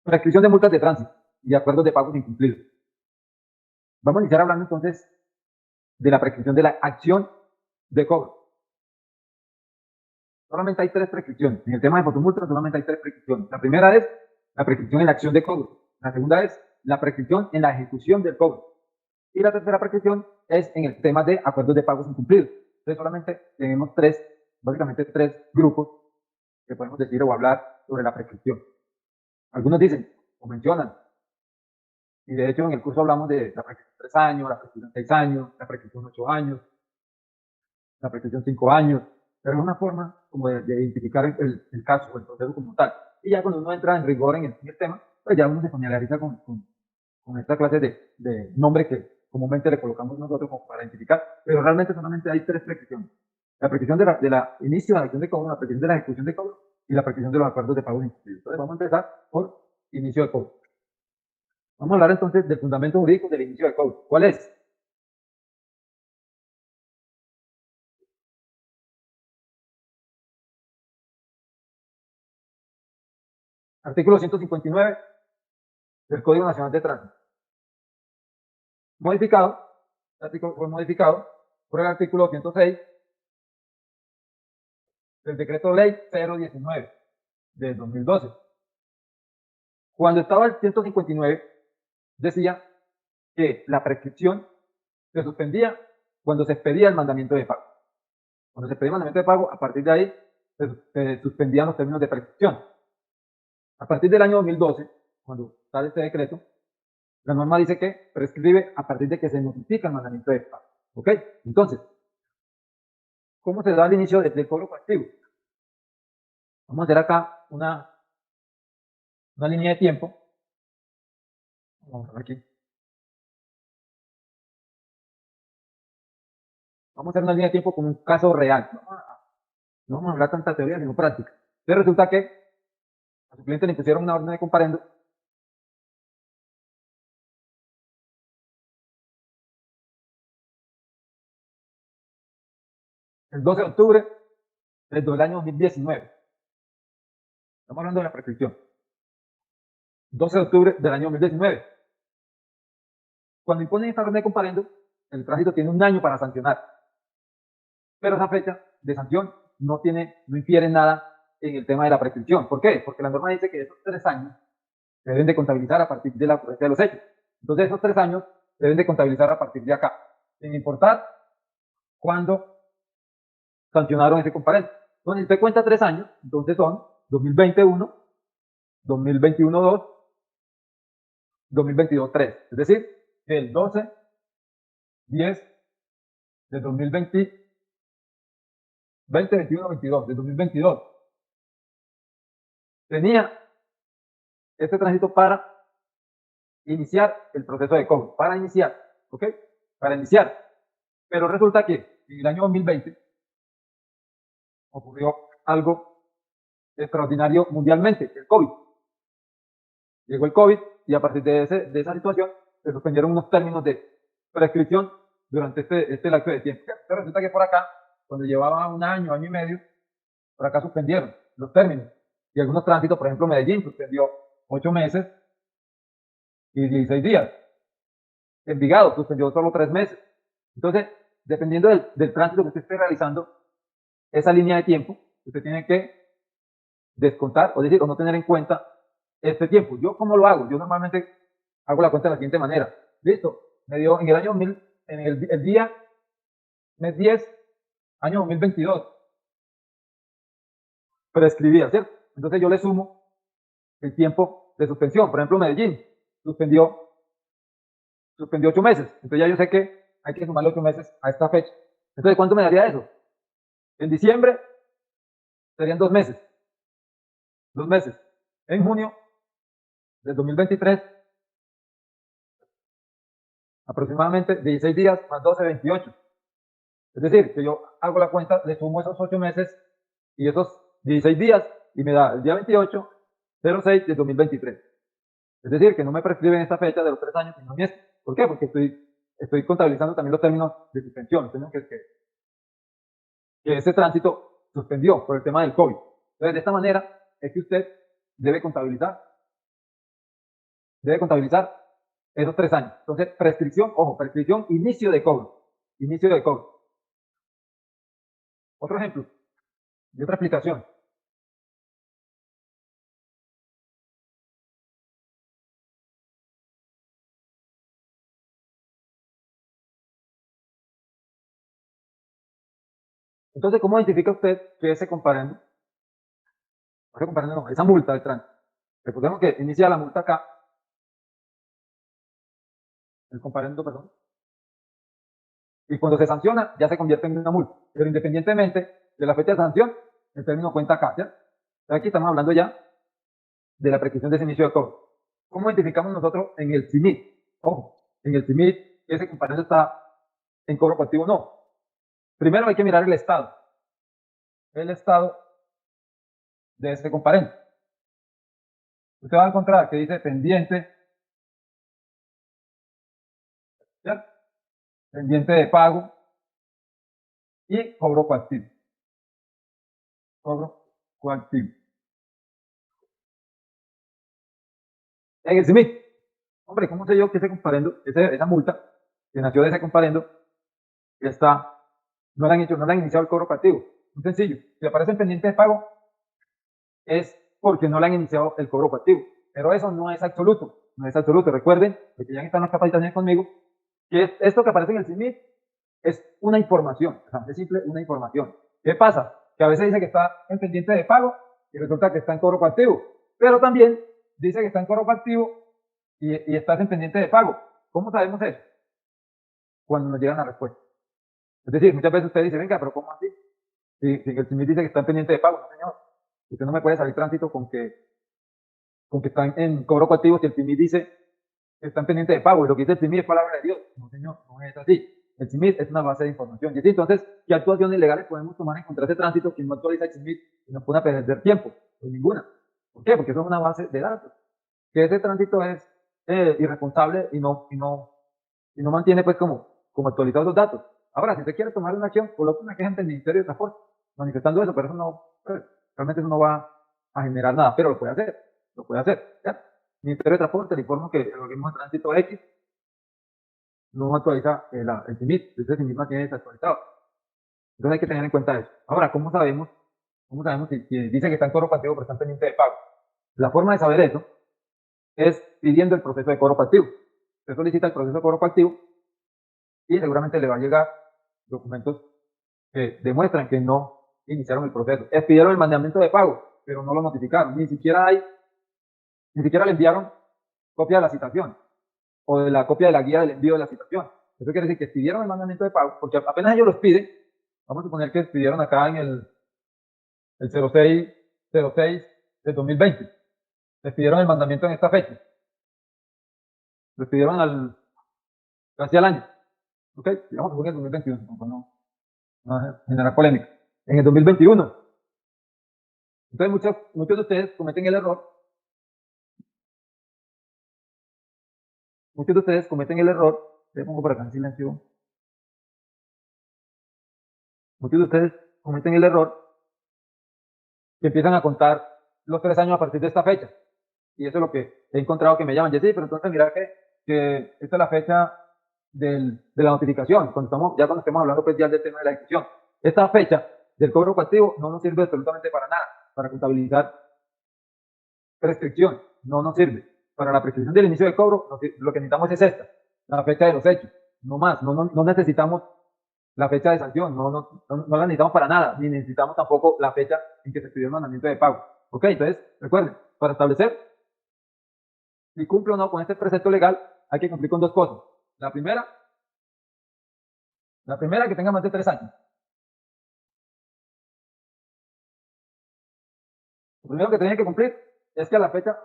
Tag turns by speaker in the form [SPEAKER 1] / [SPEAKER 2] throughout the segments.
[SPEAKER 1] Prescripción de multas de tránsito y acuerdos de pagos incumplidos. Vamos a iniciar hablando entonces de la prescripción de la acción de cobro. Solamente hay tres prescripciones. En el tema de fotomultas solamente hay tres prescripciones. La primera es la prescripción en la acción de cobro. La segunda es la prescripción en la ejecución del cobro. Y la tercera prescripción es en el tema de acuerdos de pagos incumplidos. Entonces solamente tenemos básicamente tres grupos que podemos decir o hablar sobre la prescripción. Algunos dicen o mencionan, y de hecho en el curso hablamos de la prescripción 3 años, la prescripción 6 años, la prescripción 8 años, la prescripción 5 años, pero es una forma como de identificar el caso o el proceso como tal. Y ya cuando uno entra en rigor en el tema, pues ya uno se familiariza con esta clase de nombre que comúnmente le colocamos nosotros como para identificar, pero realmente solamente hay tres prescripciones. La prescripción de la inicio de la acción de cobro, la prescripción de la ejecución de cobro y la prescripción de los acuerdos de pago incumplidos. Entonces vamos a empezar por inicio de cobro. Vamos a hablar entonces del fundamento jurídico del inicio de cobro. ¿Cuál es? Artículo 159 del Código Nacional de Tránsito. Modificado, el artículo fue modificado por el artículo 106 del Decreto Ley 019 de 2012. Cuando estaba el 159, decía que la prescripción se suspendía cuando se expedía el mandamiento de pago. Cuando se expedía el mandamiento de pago, a partir de ahí se suspendían los términos de prescripción. A partir del año 2012, cuando sale este decreto, la norma dice que prescribe a partir de que se notifica el mandamiento de pago. ¿Ok? Entonces, ¿cómo se da el inicio del cobro coactivo? Vamos a hacer acá una línea de tiempo. Vamos a ver aquí. Vamos a hacer una línea de tiempo con un caso real. No vamos a hablar tanta teoría, sino práctica. Entonces resulta que a su cliente le impusieron una orden de comparendo el 12 de octubre del año 2019. Estamos hablando de la prescripción. 12 de octubre del año 2019. Cuando imponen esta orden de comparendo, el tránsito tiene un año para sancionar. Pero esa fecha de sanción no infiere nada en el tema de la prescripción. ¿Por qué? Porque la norma dice que esos 3 años se deben de contabilizar a partir de la ocurrencia de los hechos. Entonces, esos 3 años se deben de contabilizar a partir de acá, sin importar cuándo sancionaron ese comparendo. Entonces, si usted cuenta 3 años, entonces son 2021, 2021 2, 2022 3. Es decir, el 12, 10 de 2020, 20, 21, 22, de 2022 tenía este tránsito para iniciar el proceso de cobro, para iniciar, ¿ok? Para iniciar. Pero resulta que en el año 2020 ocurrió algo extraordinario mundialmente, el COVID. Llegó el COVID y a partir de esa situación se suspendieron unos términos de prescripción durante este lapso de tiempo. Pero resulta que por acá, cuando llevaba un año, año y medio, por acá suspendieron los términos. Y algunos tránsitos, por ejemplo, Medellín suspendió 8 meses y 16 días. Envigado suspendió solo 3 meses. Entonces, dependiendo del tránsito que usted esté realizando, esa línea de tiempo, usted tiene que descontar, o decir, o no tener en cuenta este tiempo. ¿Yo cómo lo hago? Yo normalmente hago la cuenta de la siguiente manera. Listo, me dio en el año 2000, en el día, mes 10, año 2022, prescribía, ¿cierto? Entonces yo le sumo el tiempo de suspensión. Por ejemplo, Medellín suspendió 8 meses. Entonces ya yo sé que hay que sumarle 8 meses a esta fecha. Entonces, ¿cuánto me daría eso? En diciembre serían 2 meses. 2 meses. En junio del 2023, aproximadamente 16 días más 12, 28. Es decir, que yo hago la cuenta, le sumo esos 8 meses y esos 16 días y me da el día 28, 06 de 2023. Es decir, que no me prescriben esta fecha de los 3 años, sino en este. ¿Por qué? Porque estoy contabilizando también los términos de suspensión, los términos que ese tránsito suspendió por el tema del COVID. Entonces, de esta manera es que usted debe contabilizar debe contabilizar esos 3 años. Entonces, prescripción, ojo, prescripción, inicio de cobro. Inicio de cobro. Otro ejemplo de otra explicación. Entonces, ¿cómo identifica usted que ese comparendo, no, esa multa de tránsito? Recordemos que inicia la multa acá, el comparendo, perdón, y cuando se sanciona ya se convierte en una multa. Pero independientemente de la fecha de sanción, el término cuenta acá, ¿ya? Aquí estamos hablando ya de la prescripción de ese inicio de cobro. ¿Cómo identificamos nosotros en el CIMIT? Ojo, en el CIMIT ese comparendo está en cobro coactivo o no. Primero hay que mirar el estado de ese comparendo. Usted va a encontrar que dice pendiente, ¿ya? Pendiente de pago y cobro coactivo. Cobro coactivo. En el CIMIT, hombre, ¿cómo sé yo que ese comparendo, esa multa que nació de ese comparendo, está, no le han iniciado el cobro coactivo? Muy sencillo. Si aparece pendiente de pago, es porque no le han iniciado el cobro coactivo. Pero eso no es absoluto. No es absoluto. Recuerden, que ya están las capacitaciones conmigo, que esto que aparece en el CIMIT es una información. O sea, es simple una información. ¿Qué pasa? Que a veces dice que está en pendiente de pago y resulta que está en cobro coactivo. Pero también dice que está en cobro coactivo y estás en pendiente de pago. ¿Cómo sabemos eso? Cuando nos llegan la respuesta. Es decir, muchas veces usted dice, venga, pero ¿cómo así? Si el CIMIT dice que está en pendiente de pago, no señor. Usted no me puede salir tránsito con que están en cobro coactivo si el CIMIT dice que están pendientes de pago y lo que dice el CIMIT es palabra de Dios. No señor, no es así. El CIMIT es una base de información. Y así, entonces, ¿qué actuaciones legales podemos tomar en contra de ese tránsito que no actualiza el CIMIT y nos pone a perder tiempo? Pues ninguna. ¿Por qué? Porque eso es una base de datos. Que ese tránsito es irresponsable y no mantiene pues como actualizados los datos. Ahora, si usted quiere tomar una acción, coloque una queja ante el Ministerio de Transporte manifestando eso, pero eso no, pues, realmente eso no va a generar nada, pero lo puede hacer, ¿ya? Ministerio de Transporte, le informo que el organismo de tránsito X no actualiza el CIMIT, ese CIMIT mantiene desactualizado. Entonces hay que tener en cuenta eso. Ahora, ¿cómo sabemos si dice que está en cobro pasivo pero están pendientes de pago? La forma de saber eso es pidiendo el proceso de cobro pasivo. Usted solicita el proceso de cobro pasivo y seguramente le va a llegar documentos que demuestran que no iniciaron el proceso. Pidieron el mandamiento de pago, pero no lo notificaron. Ni siquiera le enviaron copia de la citación o de la copia de la guía del envío de la citación. Eso quiere decir que pidieron el mandamiento de pago, porque apenas ellos los piden, vamos a suponer que pidieron acá en el 06 del 2020. Les pidieron el mandamiento en esta fecha. Les pidieron casi al año. ¿Ok? Digamos que fue en el 2021, no generar polémica. En el 2021. Entonces muchos de ustedes cometen el error. Muchos de ustedes cometen el error. Le pongo por acá en silencio. Muchos de ustedes cometen el error que empiezan a contar los 3 años a partir de esta fecha. Y eso es lo que he encontrado que me llaman. Sí, pero entonces mira que esta es la fecha de la notificación, cuando estemos hablando pues ya del tema de la ejecución. Esta fecha del cobro coactivo no nos sirve absolutamente para nada, para contabilizar prescripción, no nos sirve. Para la prescripción del inicio del cobro, lo que necesitamos es esta, la fecha de los hechos, no más, no necesitamos la fecha de sanción, no la necesitamos para nada, ni necesitamos tampoco la fecha en que se pidió el mandamiento de pago. Ok, entonces, recuerden, para establecer si cumple o no con este precepto legal, hay que cumplir con dos cosas. La primera, que tenga más de 3 años. Lo primero que tiene que cumplir es que la fecha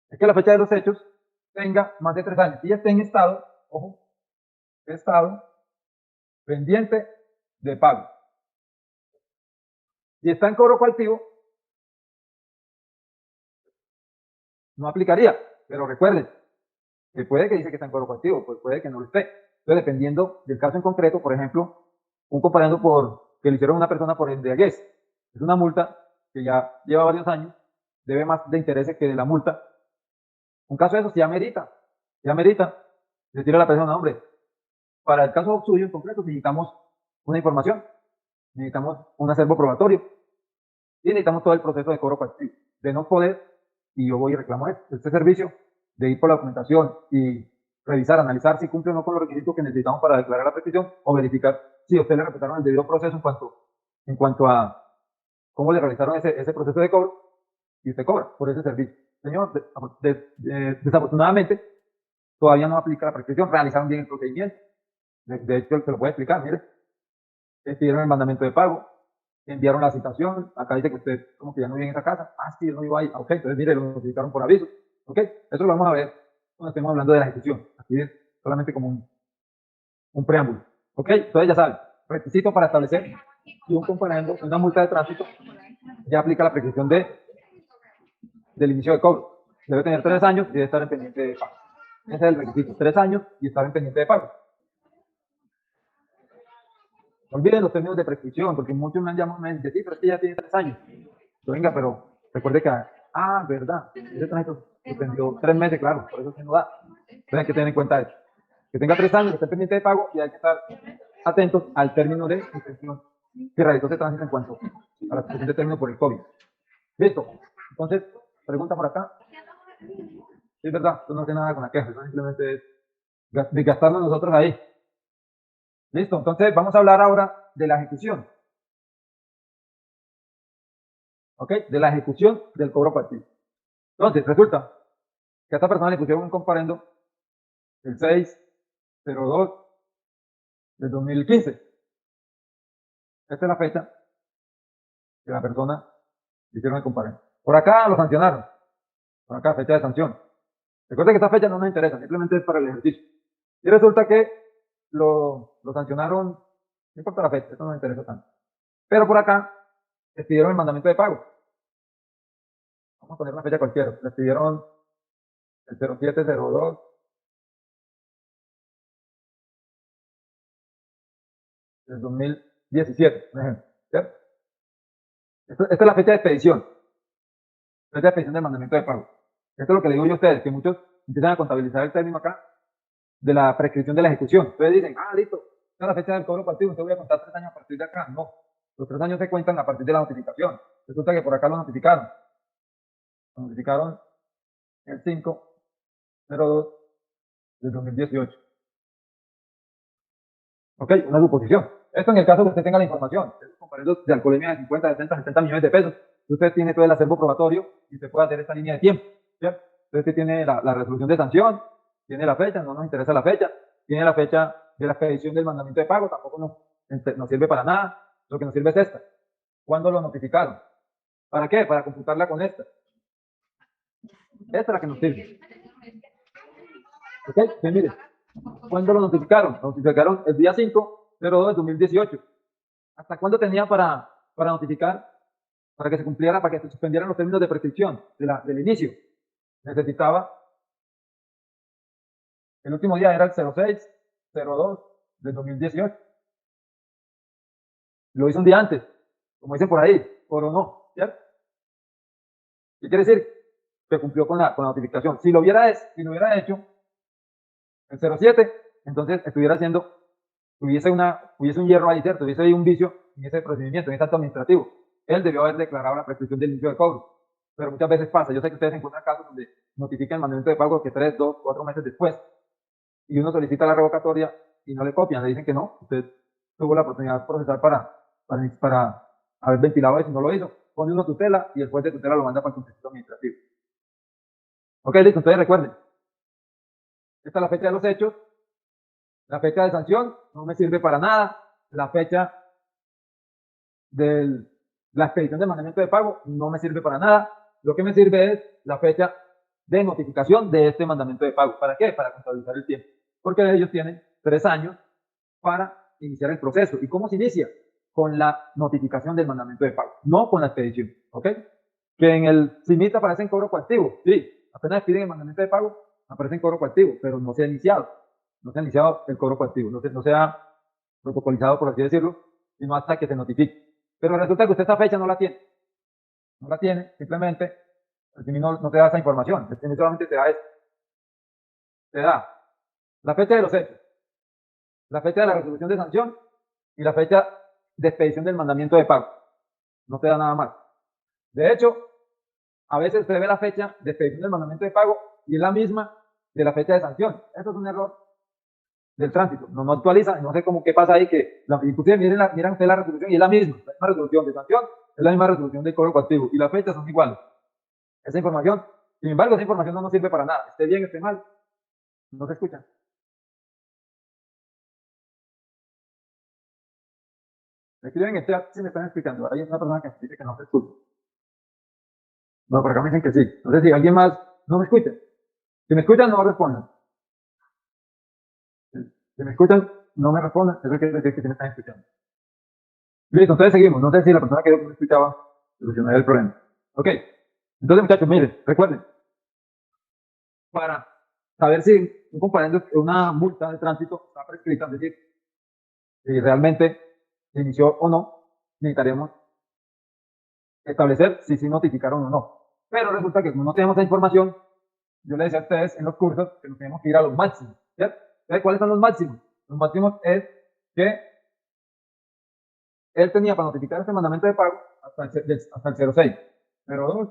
[SPEAKER 1] de los hechos tenga más de 3 años y esté en estado, ojo, estado pendiente de pago. Si está en cobro coactivo, no aplicaría, pero recuerden que puede que dice que está en cobro coactivo, pues puede que no lo esté. Entonces, dependiendo del caso en concreto, por ejemplo, un comparendo que le hicieron a una persona por embriaguez, es una multa que ya lleva varios años, debe más de intereses que de la multa, Un caso de eso sí amerita decirle a la persona, hombre, para el caso suyo en concreto necesitamos una información, necesitamos un acervo probatorio y necesitamos todo el proceso de cobro coactivo. De no poder, y yo voy y reclamo este servicio, de ir por la documentación y revisar, analizar si cumple o no con los requisitos que necesitamos para declarar la petición o verificar si a usted le respetaron el debido proceso en cuanto a cómo le realizaron ese proceso de cobro y usted cobra por ese servicio. Señor, desafortunadamente, todavía no aplica la prescripción, realizaron bien el procedimiento. De hecho, se lo puede explicar, mire, pidieron el mandamiento de pago, enviaron la citación, acá dice que usted como que ya no vive en esa casa, sí, yo no vivo ahí, ok, entonces mire, lo notificaron por aviso, ok, eso lo vamos a ver cuando estemos hablando de la ejecución, aquí es solamente como un preámbulo, ok, entonces ya saben, requisito para establecer y un comparendo, una multa de tránsito, ya aplica la prescripción del inicio de cobro, debe tener 3 años y debe estar en pendiente de pago, ese es el requisito, 3 años y estar en pendiente de pago. No olviden los términos de prescripción, porque muchos me han llamado y me dicen, sí, pero es que ya tiene 3 años. Yo, venga, pero recuerde que, verdad, ese tránsito suspendió 3 meses, claro, por eso se no da. Entonces hay que tener en cuenta eso. Que tenga 3 años, que esté pendiente de pago y hay que estar atentos al término de suspensión que realizó ese tránsito en cuanto a la suspensión de término por el COVID. Listo. Entonces, pregunta por acá. Sí, es verdad, esto no tiene nada con la queja, eso simplemente es desgastarnos nosotros ahí. Listo, entonces vamos a hablar ahora de la ejecución. ¿Ok? De la ejecución del cobro coactivo. Entonces, resulta que a esta persona le pusieron un comparendo el 6/02 del 2015. Esta es la fecha que la persona le hicieron el comparendo. Por acá lo sancionaron. Por acá, fecha de sanción. Recuerden que esta fecha no nos interesa, simplemente es para el ejercicio. Y resulta que lo sancionaron, no importa la fecha, esto no nos interesa tanto. Pero por acá les pidieron el mandamiento de pago. Vamos a poner una fecha cualquiera. Les pidieron el 07/02 del 2017, por ejemplo. ¿Cierto? Esta es la fecha de expedición. Fecha de expedición del mandamiento de pago. Esto es lo que le digo yo a ustedes, que muchos empiezan a contabilizar el término acá de la prescripción de la ejecución. Entonces dicen, listo, esta es la fecha del cobro coactivo, entonces voy a contar 3 años a partir de acá. No, los 3 años se cuentan a partir de la notificación. Resulta que por acá lo notificaron. Lo notificaron el 5/02 del 2018. Ok, una suposición. Esto en el caso que usted tenga la información. Esos comparendos de alcoholemia de 50, 60, 70 millones de pesos. Usted tiene todo el acervo probatorio y usted puede hacer esta línea de tiempo. ¿Cierto? Entonces usted tiene la resolución de sanción, tiene la fecha, no nos interesa la fecha, tiene la fecha de la expedición del mandamiento de pago, tampoco nos sirve para nada. Lo que nos sirve es esta. ¿Cuándo lo notificaron? ¿Para qué? Para computarla con esta. Esta es la que nos sirve. ¿Ok? Bien, mire. ¿Cuándo lo notificaron? Lo notificaron el día 5/02 del 2018. ¿Hasta cuándo tenía para notificar? Para que se cumpliera, para que se suspendieran los términos de prescripción del inicio. Necesitaba, el último día era el 06/02 del 2018. Lo hizo un día antes, como dicen por ahí, coronó, ¿cierto? ¿Qué quiere decir? Que cumplió con la notificación. Si lo hubiera hecho el 07, entonces hubiese un hierro ahí, ¿cierto? Hubiese ahí un vicio en ese procedimiento, en ese acto administrativo. Él debió haber declarado la prescripción del inicio de cobro. Pero muchas veces pasa. Yo sé que ustedes encuentran casos donde notifican el mandamiento de pago que 3, 2, 4 meses después. Y uno solicita la revocatoria y no le copian. Le dicen que no. Usted tuvo la oportunidad de procesar para haber ventilado eso y no lo hizo. Pone uno tutela y el juez de tutela lo manda para el contexto administrativo. Ok, listo. Entonces recuerden. Esta es la fecha de los hechos. La fecha de sanción no me sirve para nada. La fecha de la expedición del mandamiento de pago no me sirve para nada. Lo que me sirve es la fecha de notificación de este mandamiento de pago. ¿Para qué? Para contabilizar el tiempo. Porque ellos tienen 3 años para iniciar el proceso. ¿Y cómo se inicia? Con la notificación del mandamiento de pago, no con la expedición. ¿Ok? Que en el CIMIT aparece en cobro coactivo. Sí, apenas piden el mandamiento de pago, aparece en cobro coactivo, pero no se ha iniciado. No se ha iniciado el cobro coactivo. No se ha protocolizado, por así decirlo, sino hasta que se notifique. Pero resulta que usted esta fecha no la tiene. No la tiene, simplemente el CIMIT no te da esa información. El CIMIT solamente te da esto. te da la fecha de los hechos, la fecha de la resolución de sanción y la fecha de expedición del mandamiento de pago. No te da nada más. De hecho, a veces se ve la fecha de expedición del mandamiento de pago y es la misma de la fecha de sanción. Eso es un error del tránsito. No actualiza, no sé cómo qué pasa ahí, que inclusive miran ustedes la resolución y es la misma resolución de sanción, es la misma resolución del cobro coactivo y las fechas son iguales. Esa información, sin embargo, esa información no nos sirve para nada. Esté bien, esté mal, no se escucha. Me escriben en el chat si me están explicando. Hay una persona que dice que no se escucha. No, por acá me dicen que sí. No sé si alguien más no me escucha. Si me escuchan, no respondan. Si me escuchan, no me respondan. Eso quiere decir que sí me están escuchando. Listo, entonces seguimos. No sé si la persona que me escuchaba solucionó el problema. Ok. Entonces, muchachos, miren, recuerden, para saber si un comparendo una multa de tránsito está prescrita, es decir, si realmente se inició o no, necesitaremos establecer si sí notificaron o no. Pero resulta que como no tenemos esa información, yo les decía a ustedes en los cursos que nos tenemos que ir a los máximos, ¿cierto? Entonces, ¿cuáles son los máximos? Los máximos es que él tenía para notificar este mandamiento de pago hasta el 06, 02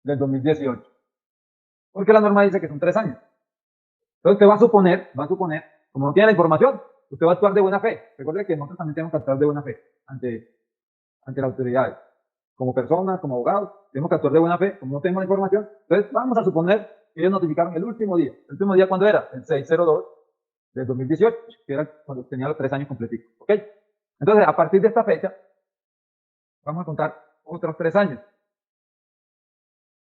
[SPEAKER 1] del 2018. Porque la norma dice que son 3 años. Entonces usted va a suponer, como no tiene la información, usted va a actuar de buena fe. Recuerde que nosotros también tenemos que actuar de buena fe ante las autoridades. Como personas, como abogados, tenemos que actuar de buena fe, como no tenemos la información. Entonces vamos a suponer que ellos notificaron el último día. ¿El último día cuándo era? El 602 del 2018, que era cuando tenía los 3 años completos. ¿Ok? Entonces, a partir de esta fecha, vamos a contar otros 3 años.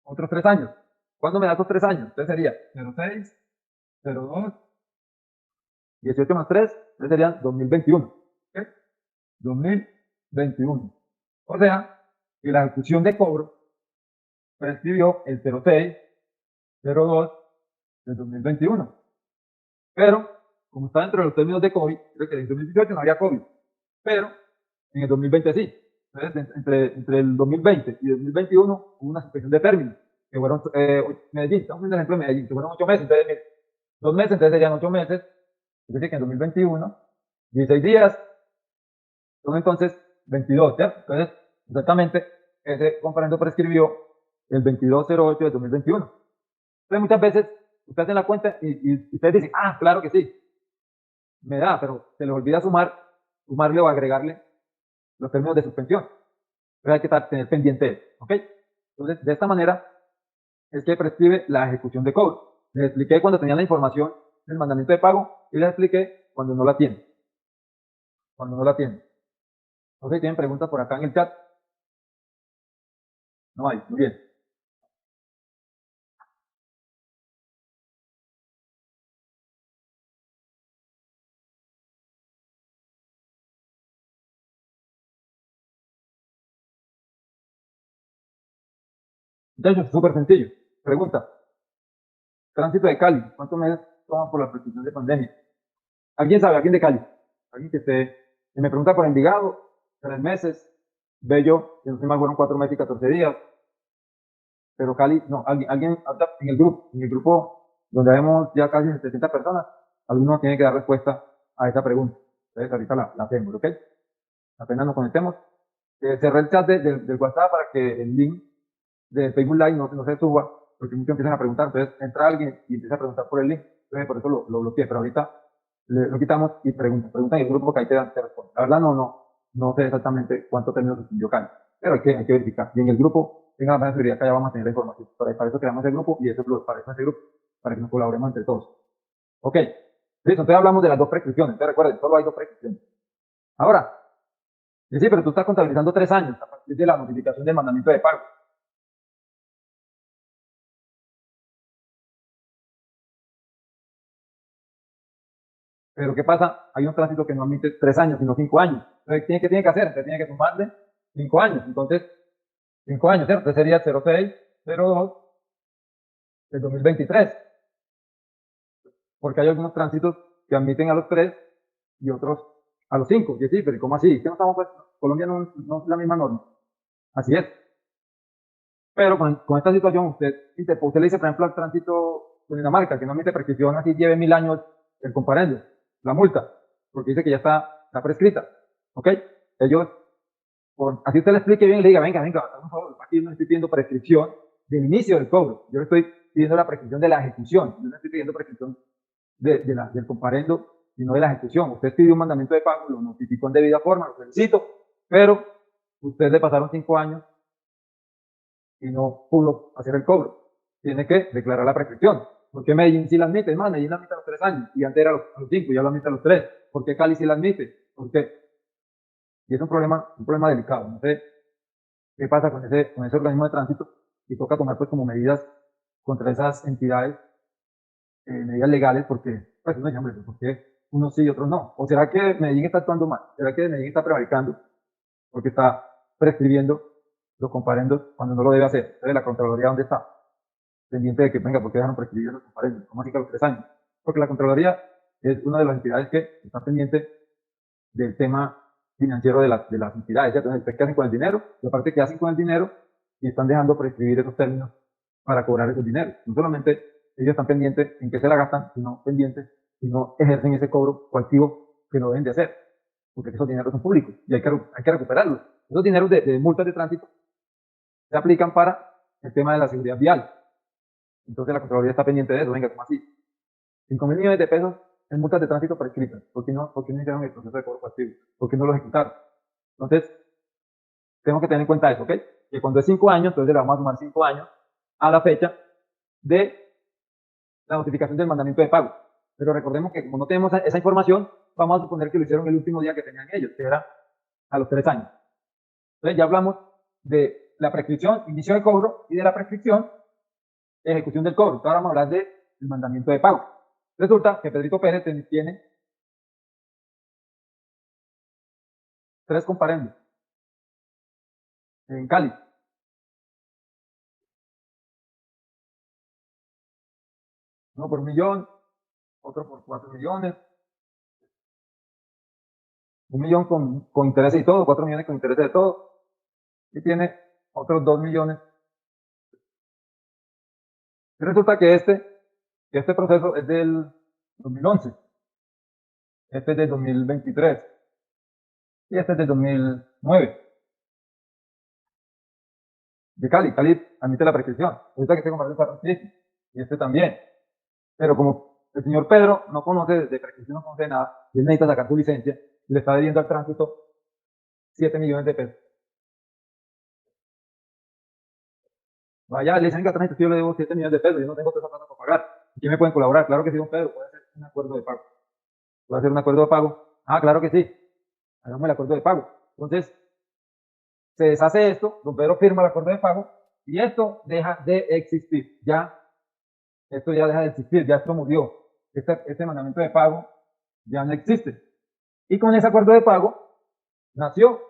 [SPEAKER 1] Otros 3 años. ¿Cuándo me da esos 3 años? Entonces sería 06, 02, 18 más 3, entonces serían 2021. ¿Ok? 2021. O sea, que la ejecución de cobro prescribió el 06, 02 del 2021. Pero, como está dentro de los términos de COVID, creo que en el 2018 no había COVID, pero en el 2020 sí. Entonces, entre el 2020 y el 2021 hubo una suspensión de términos, que fueron Medellín, estamos viendo el ejemplo de Medellín, que fueron 8 meses, entonces 2 meses, entonces serían 8 meses, es decir, que en 2021, 16 días, son entonces 22, ¿cierto? Entonces, exactamente, ese comparendo prescribió el 2208 de 2021. Entonces, muchas veces, usted hace la cuenta y ustedes dicen, ah, claro que sí, me da, pero se les olvida sumarle o agregarle los términos de suspensión. Pero hay que tener pendiente, ¿ok? Entonces, de esta manera es que prescribe la ejecución de cobro. Les expliqué cuando tenía la información del mandamiento de pago y les expliqué cuando no la tienen. Cuando no la tienen. No sé si tienen preguntas por acá en el chat. No hay, muy bien. Entonces, súper sencillo. Pregunta. Tránsito de Cali. ¿Cuántos meses toman por la prescripción de pandemia? ¿Alguien sabe? ¿Alguien de Cali? Alguien que esté. Si me pregunta por Envigado, 3 meses. Bello, que no sé mal, fueron 4 meses y 14 días. Pero Cali, no, alguien en el grupo donde vemos ya casi 700 personas, alguno tiene que dar respuesta a esa pregunta. Entonces, ahorita la hacemos, ¿ok? Apenas nos conectemos. Cerré el chat del WhatsApp para que el link de Facebook Live no se suba, porque muchos empiezan a preguntar. Entonces, entra alguien y empieza a preguntar por el link. Entonces, por eso lo bloqueé. Pero ahorita lo quitamos y preguntan en el grupo que ahí te responde. La verdad, no sé exactamente cuánto términos suspendió Cali, pero hay que verificar. Y en el grupo, tengan la seguridad que allá vamos a tener la información. Para eso creamos el grupo y eso es para eso es el grupo, para que nos colaboremos entre todos. Ok, listo. Entonces hablamos de las dos prescripciones. Entonces recuerden, solo hay dos prescripciones. Ahora, sí, pero tú estás contabilizando 3 años a partir de la notificación del mandamiento de pago. Pero ¿qué pasa? Hay un tránsito que no admite 3 años, sino 5 años. Entonces, ¿qué tiene que hacer? Entonces, tiene que sumarle 5 años. Entonces, 5 años, ¿cierto? Entonces sería 06, 02 del 2023. Porque hay algunos tránsitos que admiten a los 3 y otros a los 5. Y sí, pero ¿cómo así? ¿Qué no estamos, pues, Colombia no es la misma norma. Así es. Pero con esta situación, usted le dice, por ejemplo, al tránsito Cundinamarca, que no admite prescripción así lleve 1000 años el comparendo, la multa, porque dice que ya está prescrita, ¿ok? Ellos, así usted le explique bien y le diga, venga, por favor, aquí no estoy pidiendo prescripción del inicio del cobro, yo le estoy pidiendo la prescripción de la ejecución, yo no estoy pidiendo prescripción del comparendo, sino de la ejecución. Usted pidió un mandamiento de pago, lo notificó en debida forma, lo felicito, pero usted le pasaron 5 años y no pudo hacer el cobro. Tiene que declarar la prescripción. ¿Por qué Medellín sí la admite? Es más, Medellín la admite a los 3 años y antes era a los 5, ya lo admite a los 3. ¿Por qué Cali sí la admite? ¿Por qué? Y es un problema delicado. No sé qué pasa con ese organismo de tránsito y toca tomar pues como medidas contra esas entidades, medidas legales, porque pues uno dice, hombre, ¿por qué unos sí y otros no? ¿O será que Medellín está actuando mal? ¿Será que Medellín está prevaricando porque está prescribiendo los comparendos cuando no lo debe hacer? Entonces, la Contraloría, ¿dónde está? Pendiente de que, venga, ¿por qué dejaron prescribir los comparendos? ¿Cómo así que a los 3 años? Porque la Contraloría es una de las entidades que está pendiente del tema financiero de las entidades. Entonces, ¿qué hacen con el dinero? Y aparte, ¿qué hacen con el dinero? Y están dejando prescribir esos términos para cobrar esos dineros. No solamente ellos están pendientes en qué se la gastan, sino pendientes y no ejercen ese cobro coactivo que lo deben de hacer, porque esos dineros son públicos y hay que recuperarlos. Esos dineros de multas de tránsito se aplican para el tema de la seguridad vial. Entonces la Contraloría está pendiente de eso. Venga, ¿cómo así? 5.000 millones de pesos en multas de tránsito prescritas. ¿Por qué no hicieron el proceso de cobro coactivo? ¿Por qué no lo ejecutaron? Entonces, tengo que tener en cuenta eso, ¿ok? Que cuando es 5 años, entonces le vamos a sumar 5 años a la fecha de la notificación del mandamiento de pago. Pero recordemos que como no tenemos esa información, vamos a suponer que lo hicieron el último día que tenían ellos, que era a los 3 años. Entonces ya hablamos de la prescripción, inicio de cobro, y de la prescripción, ejecución del cobro. Ahora vamos a hablar del mandamiento de pago. Resulta que Pedrito Pérez tiene 3 comparendos en Cali. Uno por 1.000.000, otro por 4.000.000, 1.000.000 con intereses y todo, 4.000.000 con intereses de todo, y tiene otros 2.000.000. Y resulta que este proceso es del 2011, este es del 2023 y este es del 2009. De Cali admite la prescripción. Resulta que este compadre está prescrito y este también. Pero como el señor Pedro no conoce de prescripción, no conoce nada, y él necesita sacar su licencia, y le está debiendo al tránsito 7 millones de pesos. Vaya, le dicen que al tránsito yo le debo 7 millones de pesos, yo no tengo toda esa plata para pagar. ¿Y quién me pueden colaborar? Claro que sí, don Pedro, puede hacer un acuerdo de pago. ¿Puede hacer un acuerdo de pago? Ah, claro que sí. Hagamos el acuerdo de pago. Entonces, se deshace esto, don Pedro firma el acuerdo de pago y esto deja de existir. Esto ya deja de existir, ya esto murió. Este mandamiento de pago ya no existe. Y con ese acuerdo de pago nació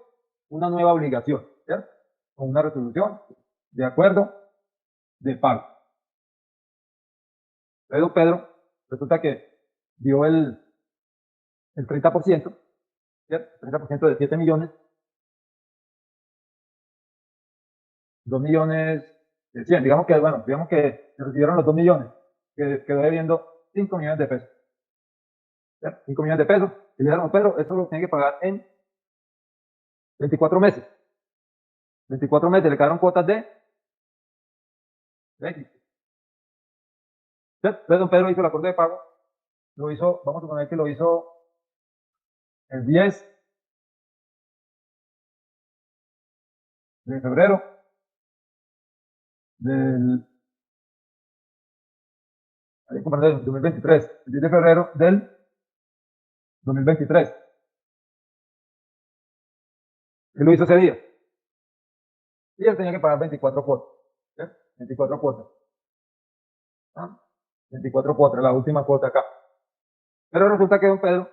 [SPEAKER 1] una nueva obligación, ¿cierto? Con una resolución de acuerdo de pago. Entonces, Pedro resulta que dio el 30%, ¿cierto? 30% de 7 millones, 2 millones de 100. Digamos que se recibieron los 2 millones, que quedó debiendo 5 millones de pesos. ¿Cierto? 5 millones de pesos. Y le dijeron, Pedro, eso lo tiene que pagar en 24 meses. 24 meses, le quedaron cuotas de X. Entonces, don Pedro hizo el acuerdo de pago, lo hizo, vamos a suponer que lo hizo el 10 de febrero del, 2023, el 10 de febrero del 2023. Él lo hizo ese día. Y él tenía que pagar 24 cuotas. ¿Sí? 24 cuotas. ¿Ah? 24 cuotas, la última cuota acá. Pero resulta que don Pedro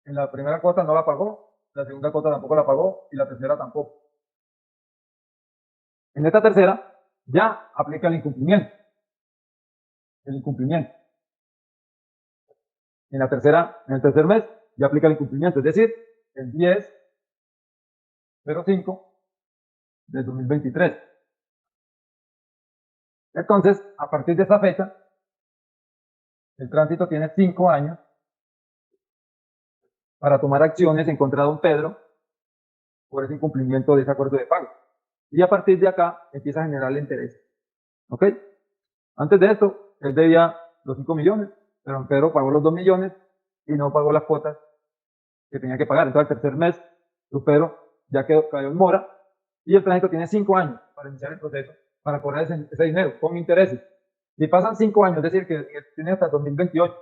[SPEAKER 1] en la primera cuota no la pagó, la segunda cuota tampoco la pagó y la tercera tampoco. En esta tercera ya aplica el incumplimiento. El incumplimiento. En el tercer mes ya aplica el incumplimiento, es decir, el 10/05 del 2023. Entonces, a partir de esa fecha, el tránsito tiene 5 años para tomar acciones en contra de don Pedro por ese incumplimiento de ese acuerdo de pago. Y a partir de acá empieza a generar el interés. ¿Ok? Antes de esto, él debía los 5 millones, pero don Pedro pagó los 2 millones y no pagó las cuotas que tenía que pagar. Entonces, al tercer mes, don Pedro ya cayó en mora y el tránsito tiene 5 años para iniciar el proceso, para cobrar ese dinero con intereses. Si pasan 5 años, es decir, que tiene hasta 2028,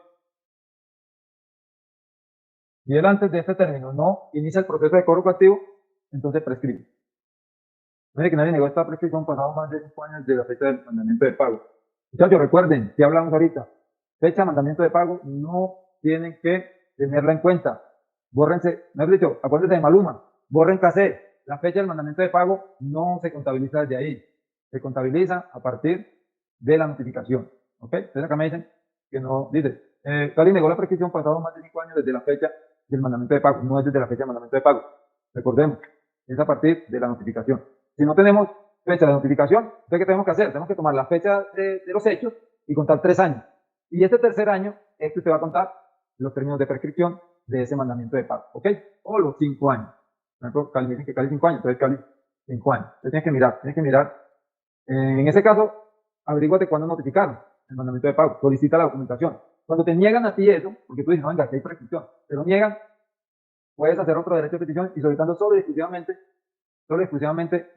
[SPEAKER 1] y él antes de este término no inicia el proceso de cobro coactivo, entonces prescribe. Mire que nadie negó esta prescripción pasado más de 5 años de la fecha del mandamiento de pago. Muchachos, recuerden, que hablamos ahorita, fecha de mandamiento de pago, no tienen que tenerla en cuenta. Bórrense, me has dicho, acuérdense de Maluma, borren cassette. La fecha del mandamiento de pago no se contabiliza desde ahí, se contabiliza a partir de la notificación. ¿Ok? Entonces acá me dicen que no, dice, Cali negó la prescripción pasado más de 5 años desde la fecha del mandamiento de pago, no es desde la fecha del mandamiento de pago. Recordemos, es a partir de la notificación. Si no tenemos fecha de notificación, entonces ¿qué tenemos que hacer? Tenemos que tomar la fecha de los hechos y contar 3 años. Y este tercer año es que usted va a contar los términos de prescripción de ese mandamiento de pago, ¿ok? O los 5 años. Por ejemplo, Cali dicen que Cali 5 años, entonces Cali 5 años. Entonces tienes que mirar. En ese caso, averíguate cuándo notificaron el mandamiento de pago, solicita la documentación. Cuando te niegan a ti eso, porque tú dices, no, venga, aquí hay prescripción, te lo niegan, puedes hacer otro derecho de petición y solicitando solo y exclusivamente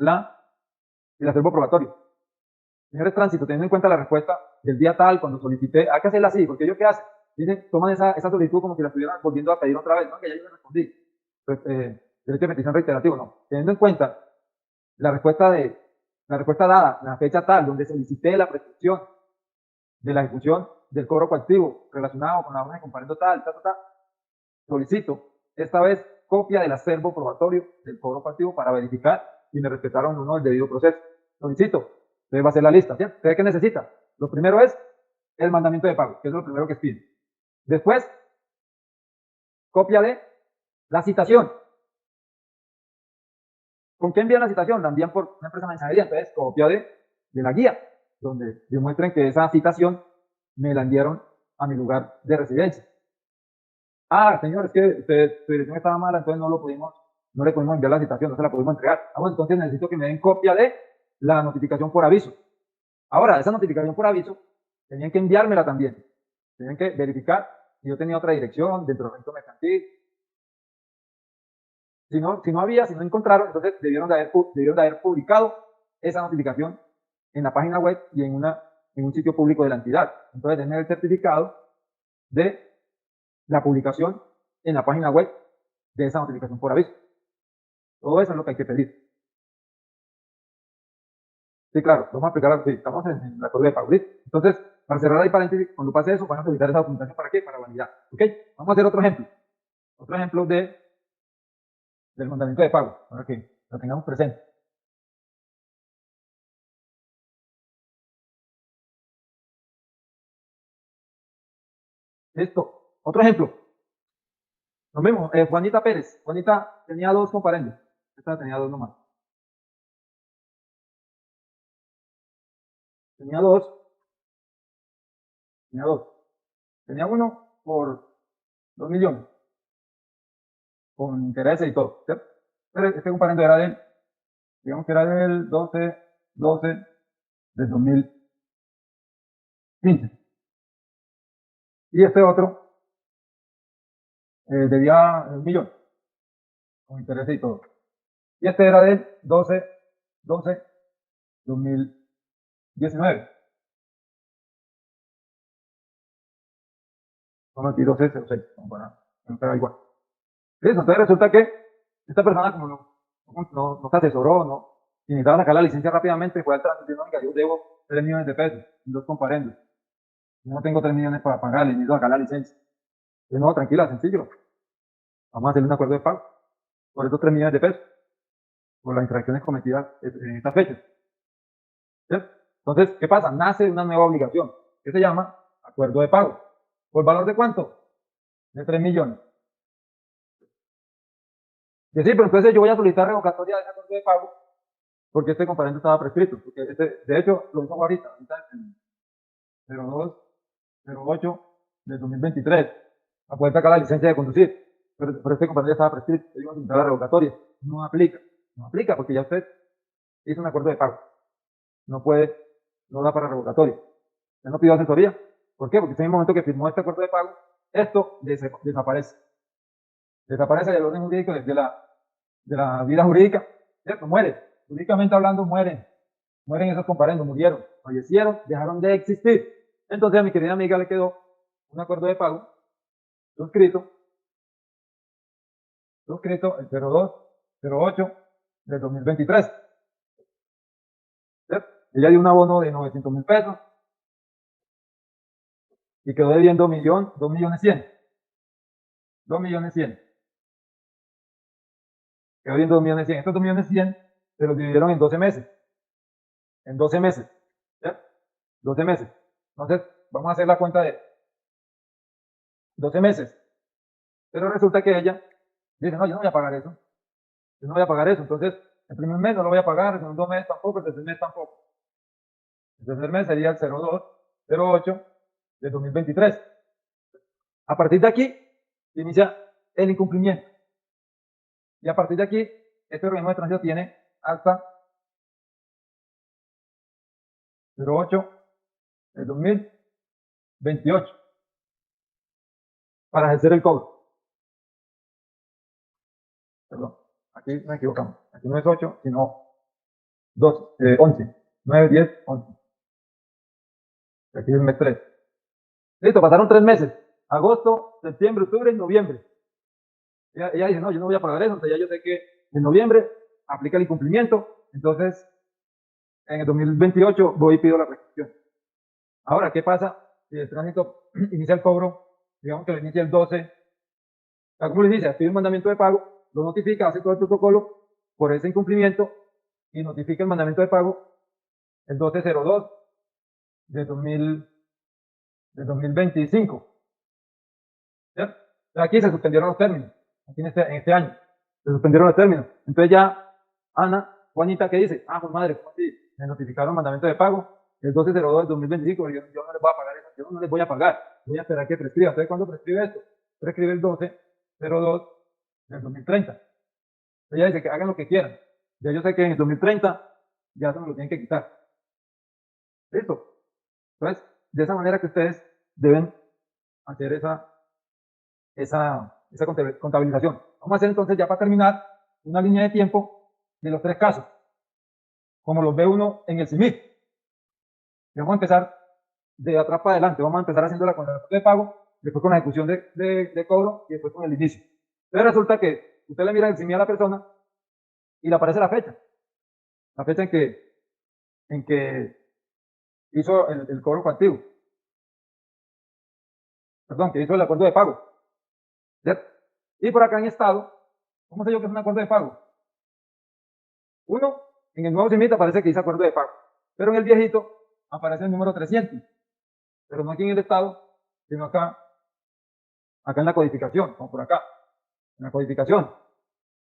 [SPEAKER 1] el acervo probatorio. Señores tránsito, teniendo en cuenta la respuesta del día tal, cuando solicité, hay que hacerla así, porque ellos qué hacen, dicen, toman esa solicitud como si la estuvieran volviendo a pedir otra vez, no, que ya yo le respondí. Pues, derecho de petición reiterativo, no. Teniendo en cuenta la respuesta dada, la fecha tal, donde solicité la prescripción de la ejecución del cobro coactivo relacionado con la orden de comparendo tal, solicito esta vez copia del acervo probatorio del cobro coactivo para verificar si me respetaron o no el debido proceso. Solicito. Entonces va a ser la lista, ¿sí? ¿Usted qué necesita? Lo primero es el mandamiento de pago, que es lo primero que pide. Después, copia de la citación. ¿Con qué envían la citación? La envían por una empresa de mensajería. Entonces, copia de la guía, donde demuestren que esa citación me la enviaron a mi lugar de residencia. Ah, señor, es que su dirección estaba mala, entonces no le pudimos enviar la citación, no se la pudimos entregar. Ah, bueno, entonces necesito que me den copia de la notificación por aviso. Ahora, esa notificación por aviso, tenían que enviármela también. Tenían que verificar si yo tenía otra dirección dentro del registro mercantil. Si no encontraron, entonces debieron de haber publicado esa notificación en la página web y en un sitio público de la entidad. Entonces, tener el certificado de la publicación en la página web de esa notificación por aviso. Todo eso es lo que hay que pedir. Sí, claro, vamos a aplicar, sí, estamos en la acuerdo de pago. Entonces, para cerrar ahí paréntesis, cuando pase eso, van a solicitar esa documentación para qué? Para validar. ¿Ok? Vamos a hacer otro ejemplo. Otro ejemplo del mandamiento de pago, para que lo tengamos presente. Listo. Otro ejemplo. Lo mismo, Juanita Pérez. Juanita tenía 2 comparendos. Esta tenía 2 nomás. Tenía dos. Tenía dos. Tenía uno por 2 millones. Con intereses y todo. ¿Cierto? Pero este comparendo era digamos que era del 12 del 2015. Y este otro debía 1 millón. Con intereses y todo. Y este era del 12-2019. Son 22 para no quedar igual. Listo, entonces resulta que esta persona, como no se asesoró, no, y necesitaba sacar la licencia rápidamente, fue al tránsito y dijo, oiga, yo debo 3 millones de pesos, en 2 comparendos. Yo no tengo 3 millones para pagarle, necesito sacar la licencia. Yo no, tranquila, sencillo. Vamos a hacerle un acuerdo de pago por esos 3 millones de pesos, por las infracciones cometidas en estas fechas. ¿Sí? Entonces, ¿qué pasa? Nace una nueva obligación, que se llama acuerdo de pago. ¿Por valor de cuánto? De 3 millones. Que sí, pero entonces yo voy a solicitar revocatoria de ese acuerdo de pago porque este comparendo estaba prescrito, porque de hecho lo hizo ahorita en 02, 08 del 2023, a poder sacar la licencia de conducir, pero este comparendo estaba prescrito, yo iba a solicitar la revocatoria, no aplica porque ya usted hizo un acuerdo de pago, no puede, no da para revocatoria. Él no pidió asesoría. ¿Por qué? Porque en el momento que firmó este acuerdo de pago, esto desaparece. Desaparece del orden jurídico de la vida jurídica, ¿cierto? Muere. Jurídicamente hablando, mueren. Mueren esos comparendos, murieron, fallecieron, dejaron de existir. Entonces a mi querida amiga le quedó un acuerdo de pago suscrito el 02-08 del 2023. ¿Cierto? Ella dio un abono de 900.000 pesos y quedó debiendo 2.100.000. 2.100.000. Quedó debiendo 2.100.000. Estos 2.100.000 se los dividieron en 12 meses. En 12 meses. ¿Ya? 12 meses. Entonces, vamos a hacer la cuenta de 12 meses. Pero resulta que ella dice, no, yo no voy a pagar eso. Yo no voy a pagar eso. Entonces, el primer mes no lo voy a pagar, el segundo mes tampoco, el tercer mes tampoco. El tercer mes sería el 02-08 de 2023. A partir de aquí, inicia el incumplimiento. Y a partir de aquí, este organismo de tránsito tiene hasta 08 del 2028 para ejercer el cobro. Perdón, aquí me equivocamos. Aquí no es 8, sino 11. 9, 10, 11. Aquí es el mes 3. Listo, pasaron 3 meses. Agosto, septiembre, octubre y noviembre. Ella dice, no, yo no voy a pagar eso. Entonces ya yo sé que en noviembre aplica el incumplimiento. Entonces, en el 2028 voy y pido la prescripción. Ahora, ¿qué pasa si el tránsito inicia el cobro? Digamos que lo inicia el 12. ¿Cómo lo inicia? Pide un mandamiento de pago, lo notifica, hace todo el protocolo por ese incumplimiento y notifica el mandamiento de pago el 12/02 de 2025. ¿Ya? Aquí se suspendieron los términos, aquí en este año, se suspendieron los términos. Entonces ya Juanita, ¿qué dice? Pues madre, ¿cómo así? Me notificaron mandamiento de pago el 12/02 del 2025, yo no les voy a pagar eso, yo no les voy a pagar, voy a esperar que prescriba. Entonces, ¿cuándo prescribe esto? Prescribe el 12/02 del 2030. Ella dice que hagan lo que quieran. Ya yo sé que en el 2030 ya se me lo tienen que quitar. ¿Listo? Entonces, de esa manera que ustedes deben hacer esa contabilización. Vamos a hacer entonces, ya para terminar, una línea de tiempo de los 3 casos, como los ve uno en el CIMIC. Y vamos a empezar de atrás para adelante. Vamos a empezar haciéndola con el reporte de pago, después con la ejecución de cobro y después con el inicio. Entonces resulta que usted le mira el CIMIC a la persona y le aparece la fecha en que hizo el cobro coactivo. Perdón, que hizo el acuerdo de pago. ¿Cierto? Y por acá en estado, ¿cómo sé yo que es un acuerdo de pago? Uno, en el nuevo CIMIC aparece que hizo acuerdo de pago, pero en el viejito aparece el número 300, pero no aquí en el estado, sino acá en la codificación, como por acá, en la codificación,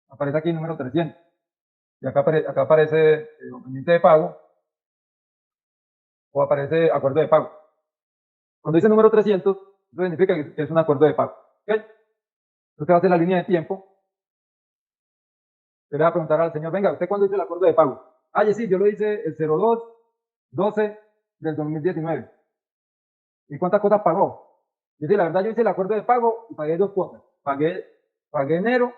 [SPEAKER 1] aparece aquí el número 300. Y acá aparece pendiente de pago o aparece acuerdo de pago. Cuando dice número 300, eso significa que es un acuerdo de pago. ¿Okay? Usted va a hacer la línea de tiempo. Usted le va a preguntar al señor, venga, ¿usted cuándo hizo el acuerdo de pago? Sí, yo lo hice el 02-12 del 2019. ¿Y cuántas cosas pagó? Dice, la verdad, yo hice el acuerdo de pago y pagué 2 cosas. Pagué enero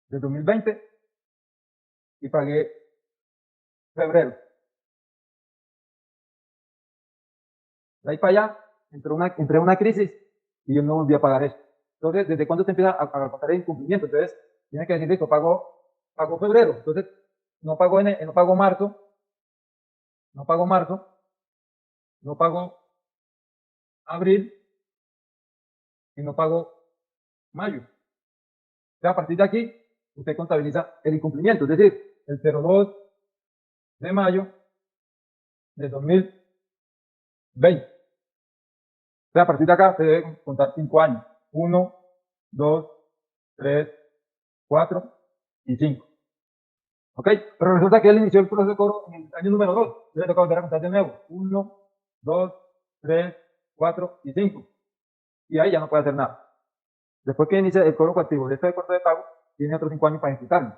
[SPEAKER 1] del 2020 y pagué febrero. De ahí para allá entré una crisis y yo no volví a pagar eso. Entonces, ¿desde cuándo se empieza a contar el incumplimiento? Entonces, tiene que decir, listo, pago febrero. Entonces, no pago marzo, no pago abril y no pago mayo. O sea, a partir de aquí, usted contabiliza el incumplimiento, es decir, el 02 de mayo de 2020. O sea, a partir de acá se deben contar 5 años. 1, 2, 3, 4, 5. ¿Ok? Pero resulta que él inició el proceso de cobro en el año número 2. Yo le toca volver a contar de nuevo. 1, 2, 3, 4 y 5. Y ahí ya no puede hacer nada. Después que inicie el cobro coactivo de este corto de pago, tiene otros 5 años para ejecutarlo.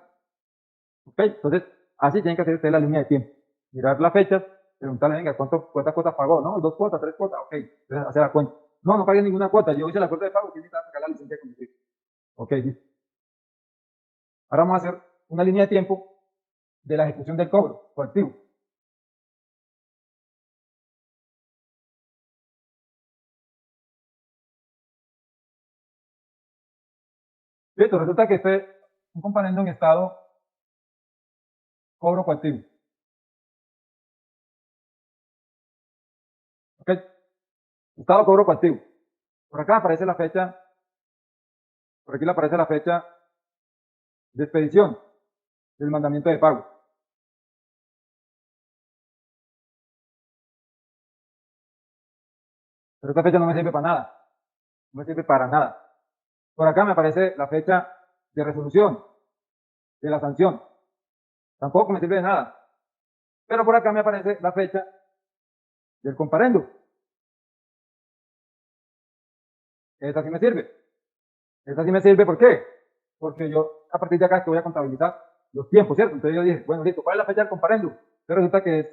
[SPEAKER 1] ¿Ok? Entonces, así tienen que hacer ustedes la línea de tiempo. Mirar las fechas, preguntarle, venga, ¿cuántas cuotas pagó? ¿No? 2 cuotas, 3 cuotas, ok. Entonces, hacer la cuenta. No, no pagué ninguna cuota. Yo hice la cuota de pago, tiene que sacar la licencia de conducir. Ok, listo. Ahora vamos a hacer una línea de tiempo de la ejecución del cobro coactivo. Listo, resulta que un comparendo en estado cobro coactivo. ¿Ok? Estado cobro coactivo. Por acá aparece la fecha, por aquí le aparece la fecha de expedición del mandamiento de pago. Pero esta fecha no me sirve para nada. No me sirve para nada. Por acá me aparece la fecha de resolución de la sanción. Tampoco me sirve de nada. Pero por acá me aparece la fecha del comparendo. Esta sí me sirve. Esta sí me sirve, ¿por qué? Porque yo a partir de acá que voy a contabilizar los tiempos, ¿cierto? Entonces yo dije, bueno, listo, ¿cuál es la fecha del comparendo? Entonces resulta que es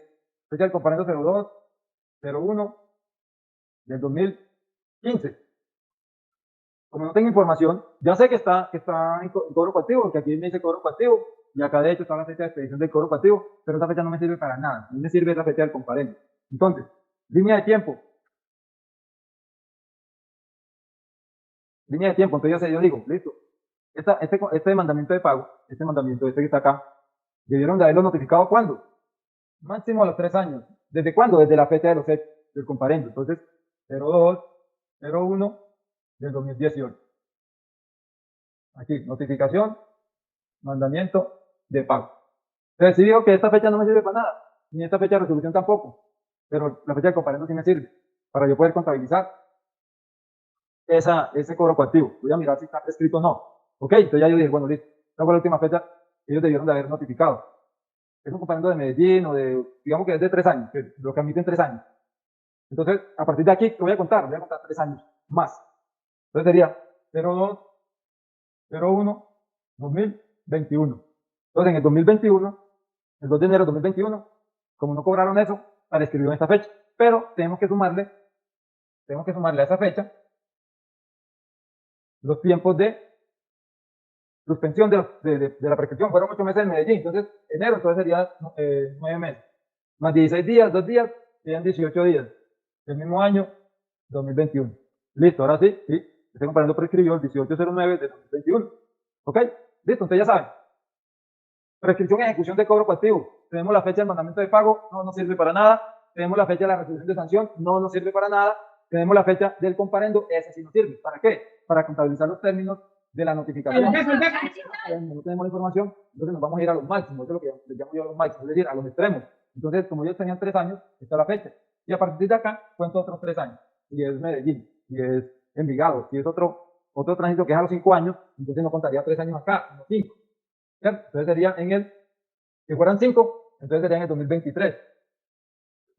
[SPEAKER 1] fecha del comparendo 02, 01 del 2015. Como no tengo información, ya sé que está en cobro coactivo, porque aquí me dice cobro coactivo, y acá de hecho está la fecha de expedición del cobro coactivo, pero esa fecha no me sirve para nada. A mí me sirve la fecha del comparendo. Entonces, línea de tiempo. Línea de tiempo. Entonces yo digo, listo. Este mandamiento de pago, este mandamiento, este que está acá, debieron de haberlo notificado ¿cuándo? Máximo a los 3 años. ¿Desde cuándo? Desde la fecha de los hechos del comparendo. Entonces, 02, 01 del 2018. Aquí, notificación, mandamiento de pago. Entonces, sí digo que esta fecha no me sirve para nada, ni esta fecha de resolución tampoco, pero la fecha de comparendo sí me sirve para yo poder contabilizar ese cobro coactivo. Voy a mirar si está prescrito o no. Ok, entonces ya yo dije, bueno, listo. Esta fue la última fecha que ellos debieron de haber notificado. Es un comparendo de Medellín o de, digamos que es de 3 años, que lo que admiten 3 años. Entonces, a partir de aquí, ¿qué voy a contar? Voy a contar 3 años más. Entonces sería 02, 01, 2021. Entonces, en el 2021, el 2 de enero de 2021, como no cobraron eso, la describió en esta fecha. Pero tenemos que sumarle a esa fecha los tiempos de suspensión de la prescripción. Fueron 8 meses en Medellín, entonces enero, entonces sería 9 meses. Más 16 días, 2 días, serían 18 días. El mismo año, 2021. Listo, ahora sí, estoy comparando prescribió el 1809 de 2021. ¿Ok? Listo, entonces ya saben. Prescripción y ejecución de cobro coactivo. Tenemos la fecha del mandamiento de pago, no nos sirve para nada. Tenemos la fecha de la resolución de sanción, no nos sirve para nada. Tenemos la fecha del comparendo, ese sí nos sirve. ¿Para qué? Para contabilizar los términos de la notificación. No tenemos la información, entonces nos vamos a ir a los máximos, eso es lo que les llamo yo a los máximos, es decir, a los extremos. Entonces, como ellos tenían 3 años, está la fecha. Y a partir de acá, cuento otros 3 años. Y es Medellín, y es Envigado, si es otro tránsito que es a los 5 años, entonces no contaría 3 años acá, sino 5. ¿Cierto? Entonces sería si fueran 5, entonces sería en el 2023.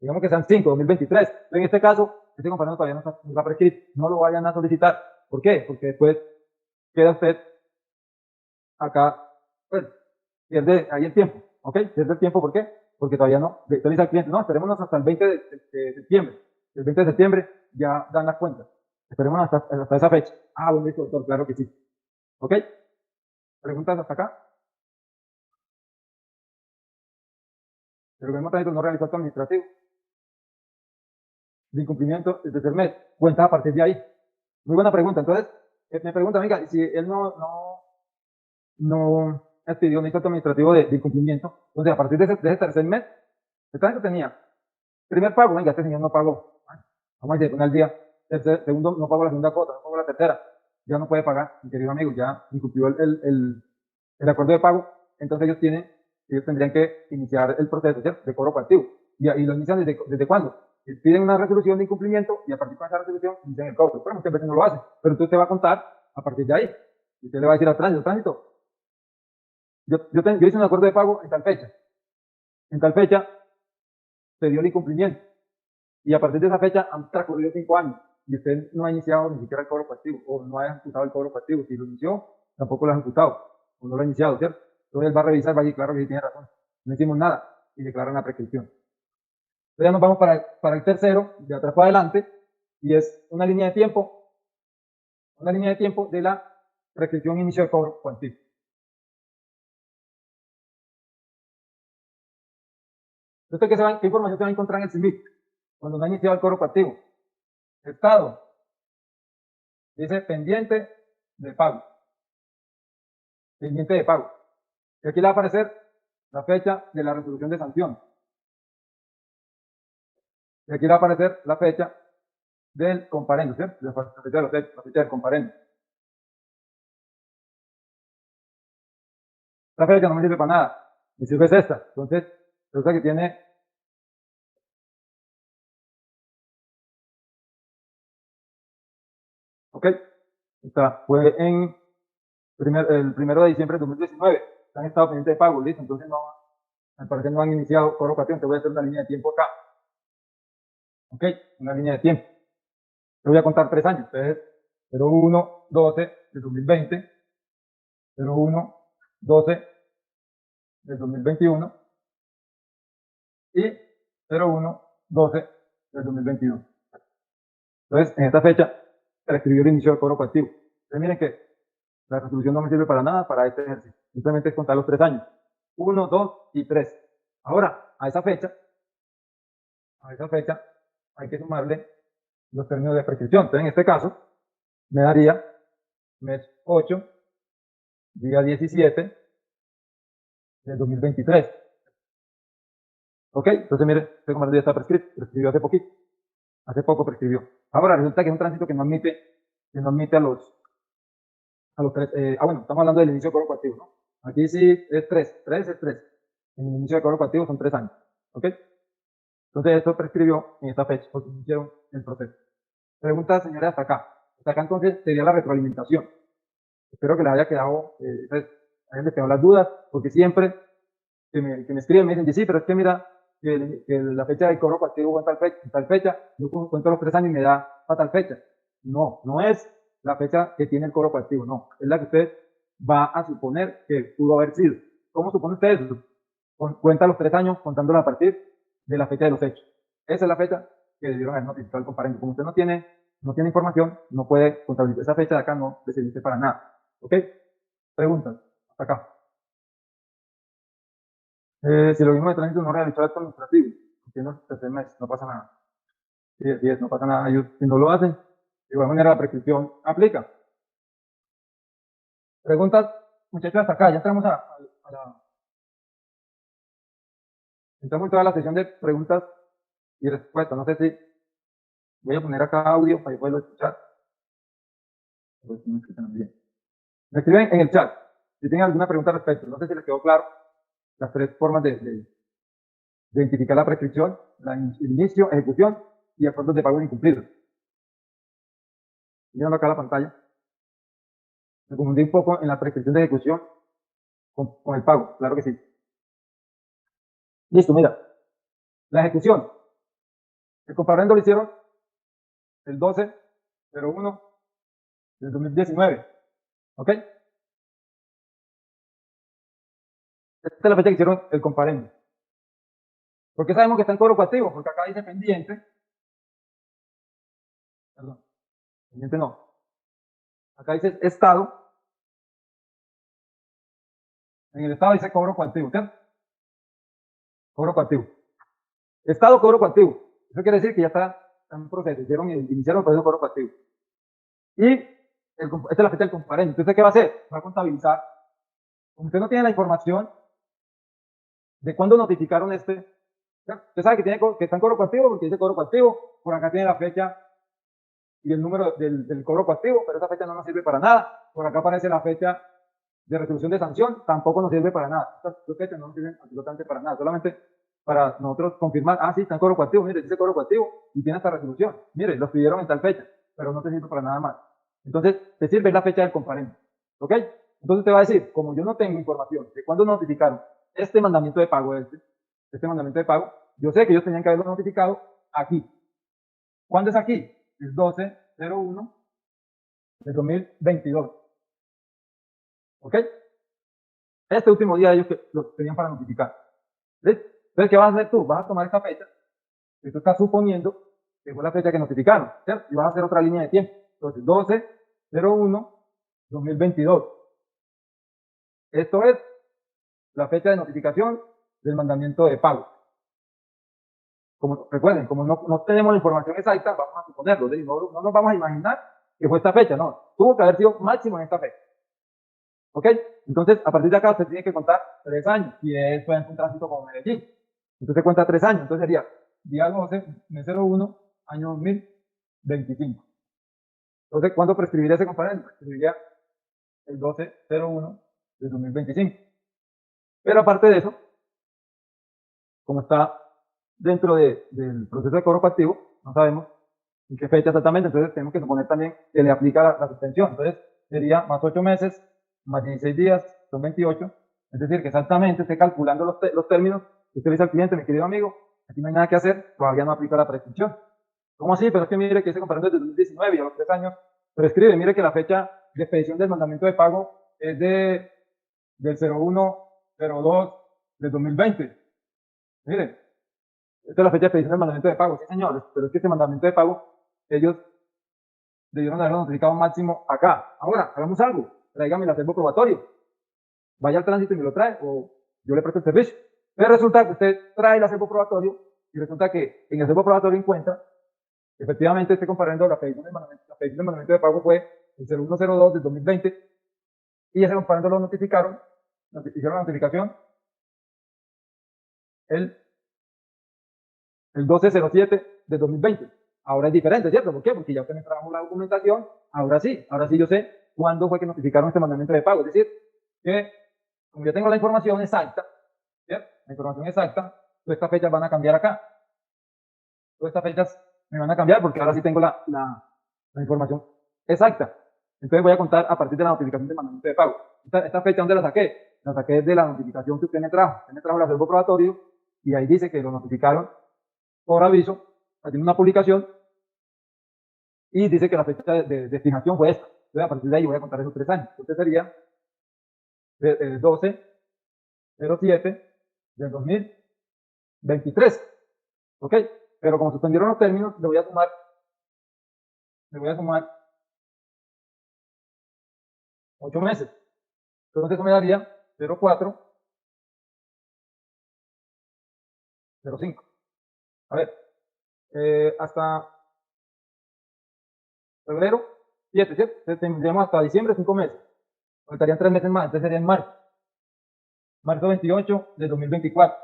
[SPEAKER 1] Digamos que sean 5, 2023. En este caso, este comparando todavía no está prescrito. No lo vayan a solicitar. ¿Por qué? Porque después queda usted acá, pues, pierde ahí el tiempo. ¿Ok? Pierde el tiempo, ¿por qué? Porque todavía no. Usted dice al cliente, no, esperémonos hasta el 20 de septiembre. El 20 de septiembre ya dan las cuentas. Esperémonos hasta esa fecha. Ah, bueno, listo, doctor, claro que sí. ¿Ok? ¿Preguntas hasta acá? El organismo técnico no realizó acto administrativo de incumplimiento del tercer mes. Cuenta a partir de ahí. Muy buena pregunta. Entonces, me pregunta, venga, si él no expidió un acto administrativo de incumplimiento, entonces a partir de ese tercer mes, el tránsito tenía primer pago, venga, este señor no pagó. Vamos a decir, al día. Segundo, no pagó la segunda cuota, no pagó la tercera. Ya no puede pagar, mi querido amigo, ya incumplió el acuerdo de pago. Entonces ellos tendrían que iniciar el proceso, ¿cierto?, de cobro coactivo. Y lo inician desde cuándo. Piden una resolución de incumplimiento y a partir de esa resolución inician el cobro. Pero muchas veces no lo hacen. Pero entonces te va a contar a partir de ahí. Y usted le va a decir al tránsito, yo hice un acuerdo de pago en tal fecha. En tal fecha se dio el incumplimiento. Y a partir de esa fecha han transcurrido 5 años y usted no ha iniciado ni siquiera el cobro coactivo o no ha ejecutado el cobro coactivo. Si lo inició, tampoco lo ha ejecutado o no lo ha iniciado, ¿cierto? Entonces él va a revisar, va a decir, claro que sí tiene razón. No hicimos nada y declaran la prescripción. Entonces ya nos vamos para el tercero, de atrás para adelante, y es una línea de tiempo de la prescripción inicio de cobro coactivo. Entonces, ¿qué información se va a encontrar en el CIMBIC cuando no ha iniciado el cobro coactivo? Estado, dice pendiente de pago. Pendiente de pago. Y aquí le va a aparecer la fecha de la resolución de sanción. Y aquí le va a aparecer la fecha del comparendo, ¿cierto? La fecha de los hechos, la fecha del comparendo. Esta fecha no me sirve para nada. Me sirve es esta. Entonces, resulta que tiene ok, fue en el 1 de diciembre de 2019. Han estado pendientes de pago, listo. Entonces, no, al parecer no han iniciado cobro coactivo. Te voy a hacer una línea de tiempo acá. Ok, una línea de tiempo. Te voy a contar 3 años. Entonces, 01-12 de 2020, 01-12 del 2021 y 01-12 del 2022. Entonces, en esta fecha se escribió el inicio del cobro coactivo. Entonces, miren que la resolución no me sirve para nada para este ejercicio. Simplemente es contar los 3 años. 1, 2 y 3. Ahora, a esa fecha hay que sumarle los términos de prescripción. Entonces, en este caso, me daría mes 8, día 17 del 2023. ¿Ok? Entonces, mire, este comando ya está prescrito. Prescribió hace poquito. Hace poco prescribió. Ahora, resulta que es un tránsito que no admite a los 3. Bueno, estamos hablando del inicio del cobro coactivo, ¿no? Aquí sí es 3. 3 es 3. En el inicio del cobro coactivo son 3 años. ¿Ok? Entonces, esto prescribió en esta fecha, porque iniciaron el proceso. Pregunta, señores, hasta acá. Hasta acá, entonces, sería la retroalimentación. Espero que les haya quedado, hayan despejado las dudas, porque siempre que me escriben me dicen, sí, pero es que mira, que la fecha del cobro coactivo fue en tal fecha, yo cuento los 3 años y me da a tal fecha. No, no es la fecha que tiene el cobro coactivo, no. Es la que usted va a suponer que pudo haber sido. ¿Cómo supone usted eso? Cuenta los 3 años contándola a partir de la fecha de los hechos. Esa es la fecha que debieron haber notificado al comparendo. Como usted no tiene información, no puede contabilizar esa fecha de acá, no le sirve para nada. ¿Ok? Preguntas. Hasta acá. Si lo mismo de tránsito no realizó acto administrativo, entiendo, tercer mes, no pasa nada. 10, no pasa nada. Ellos, si no lo hacen, de igual manera la prescripción aplica. Preguntas, muchachos, hasta acá. Ya entramos entramos en toda la sesión de preguntas y respuestas. No sé si voy a poner acá audio para que puedan escuchar. Pues no escuchan bien. Me escriben en el chat si tienen alguna pregunta al respecto. No sé si les quedó claro las 3 formas de identificar la prescripción: el inicio, ejecución y acuerdos de pago incumplidos. Mirando acá la pantalla. Me confundí un poco en la prescripción de ejecución con el pago, claro que sí. Listo, mira. La ejecución. El comparendo lo hicieron el 12/01 del 2019. ¿Ok? Esta es la fecha que hicieron el comparendo. ¿Por qué sabemos que está en cobro coactivo? Porque acá dice pendiente. Perdón. Pendiente no. Acá dice estado. En el estado dice cobro coactivo. ¿Cierto? Cobro coactivo. Estado, cobro coactivo. Eso quiere decir que ya está en proceso. Iniciaron el proceso de cobro coactivo. Y esta es la fecha del comparendo. Entonces, ¿qué va a hacer? Va a contabilizar. Como usted no tiene la información de cuándo notificaron usted sabe que está en cobro coactivo porque dice cobro coactivo. Por acá tiene la fecha y el número del cobro coactivo, pero esa fecha no nos sirve para nada. Por acá aparece la fecha de resolución de sanción, tampoco nos sirve para nada. Estas 2 fechas no nos sirven absolutamente para nada, solamente para nosotros confirmar, sí, está en cobro coactivo, mire, dice cobro coactivo y tiene esta resolución. Mire, los pidieron en tal fecha, pero no te sirve para nada más. Entonces, te sirve la fecha del comparendo. ¿Ok? Entonces te va a decir, como yo no tengo información de cuándo notificaron este mandamiento de pago, este mandamiento de pago, yo sé que ellos tenían que haberlo notificado aquí. ¿Cuándo es aquí? El 12/01 de 2022. ¿Ok? Este último día ellos que lo tenían para notificar. ¿Listo? Entonces, ¿qué vas a hacer tú? Vas a tomar esta fecha, que tú estás suponiendo que fue la fecha que notificaron, ¿cierto? Y vas a hacer otra línea de tiempo. Entonces, 12/01/2022. Esto es la fecha de notificación del mandamiento de pago. Como recuerden, como no tenemos la información exacta, vamos a suponerlo. No nos vamos a imaginar que fue esta fecha, no. Tuvo que haber sido máximo en esta fecha. ¿Ok? Entonces, a partir de acá, usted tiene que contar 3 años. Y eso es un tránsito como Medellín. Entonces cuenta 3 años. Entonces sería día 12, mes 01, año 2025. Entonces, ¿cuándo prescribiría ese componente? Prescribiría el 12/01 de 2025. Pero aparte de eso, como está dentro del proceso de cobro coactivo, no sabemos en qué fecha exactamente, entonces tenemos que suponer también que le aplica la suspensión. Entonces sería más 8 meses, más 16 días, son 28. Es decir, que exactamente esté calculando los términos, usted le dice al cliente, mi querido amigo, aquí no hay nada que hacer, todavía no aplica la prescripción. ¿Cómo así? Pero es que mire que ese comparando desde 2019 y a los 3 años prescribe. Mire que la fecha de expedición del mandamiento de pago es del 01/02 del 2020. Mire, esta es la fecha de expedición del mandamiento de pago. Sí, señores, pero es que este mandamiento de pago, ellos debieron haberlo notificado máximo acá. Ahora, hagamos algo. Tráigame el acervo probatorio. Vaya al tránsito y me lo trae, o yo le presto el servicio. Pero resulta que usted trae el acervo probatorio y resulta que en el acervo probatorio encuentra efectivamente este comparando la expedición del mandamiento de pago fue el 01/02 del 2020 y ese comparando lo notificaron, hicieron la notificación el, el 12/07 del 2020. Ahora es diferente, ¿cierto? ¿Por qué? Porque ya usted me trajo la documentación, ahora sí yo sé cuándo fue que notificaron este mandamiento de pago. Es decir, que como yo tengo la información exacta, ¿cierto? La información exacta, todas estas fechas van a cambiar acá. Todas estas fechas me van a cambiar porque ahora sí tengo la información exacta. Entonces voy a contar a partir de la notificación del mandamiento de pago. Esta fecha, ¿dónde la saqué? La saqué de la notificación que usted me trajo. Usted me trajo el acervo probatorio y ahí dice que lo notificaron por aviso, haciendo una publicación y dice que la fecha de destinación fue esta. Entonces a partir de ahí voy a contar esos 3 años. Entonces sería el 12/07 del 2023. ¿Ok? Pero como suspendieron los términos, le voy a sumar 8 meses. Entonces eso me daría 04/05. A ver, hasta febrero 7, ¿cierto? Entonces tendríamos hasta diciembre 5 meses. Faltarían 3 meses más, entonces sería en marzo 28 de 2024.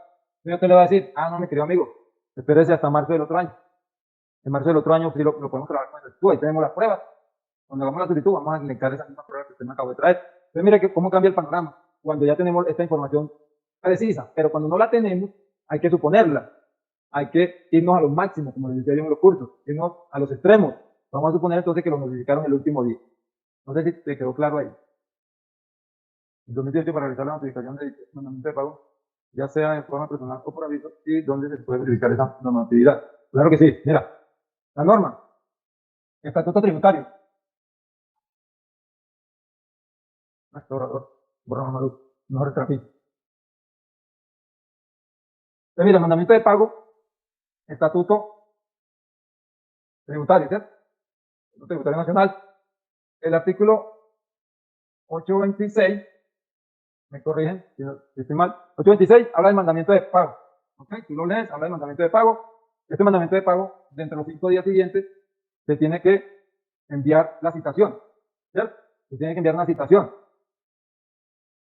[SPEAKER 1] Entonces usted le va a decir, no, mi querido amigo, espérese hasta marzo del otro año. En marzo del otro año sí lo podemos trabajar con el estudio, ahí tenemos las pruebas. Cuando hagamos la solicitud vamos a conectar esas mismas pruebas que usted me acabó de traer. Entonces mire cómo cambia el panorama cuando ya tenemos esta información precisa, pero cuando no la tenemos hay que suponerla, hay que irnos a los máximos, como les decía yo en los cursos, irnos a los extremos. Vamos a suponer entonces que lo notificaron el último día. No sé si te quedó claro ahí. El 2018 para realizar la notificación de mandamiento de pago, ya sea en forma personal o por aviso, y dónde se puede verificar esa normatividad. Claro que sí. Mira, la norma, estatuto tributario. Restaurador, borrador, no retrapito. Mira, el mandamiento de pago, estatuto tributario, ¿cierto? Estatuto tributario nacional. El artículo 826, me corrigen si estoy mal, 826 habla del mandamiento de pago. ¿Ok? Tú lo lees, habla del mandamiento de pago. Este mandamiento de pago, dentro de los 5 días siguientes, se tiene que enviar la citación, ¿cierto? Se tiene que enviar una citación.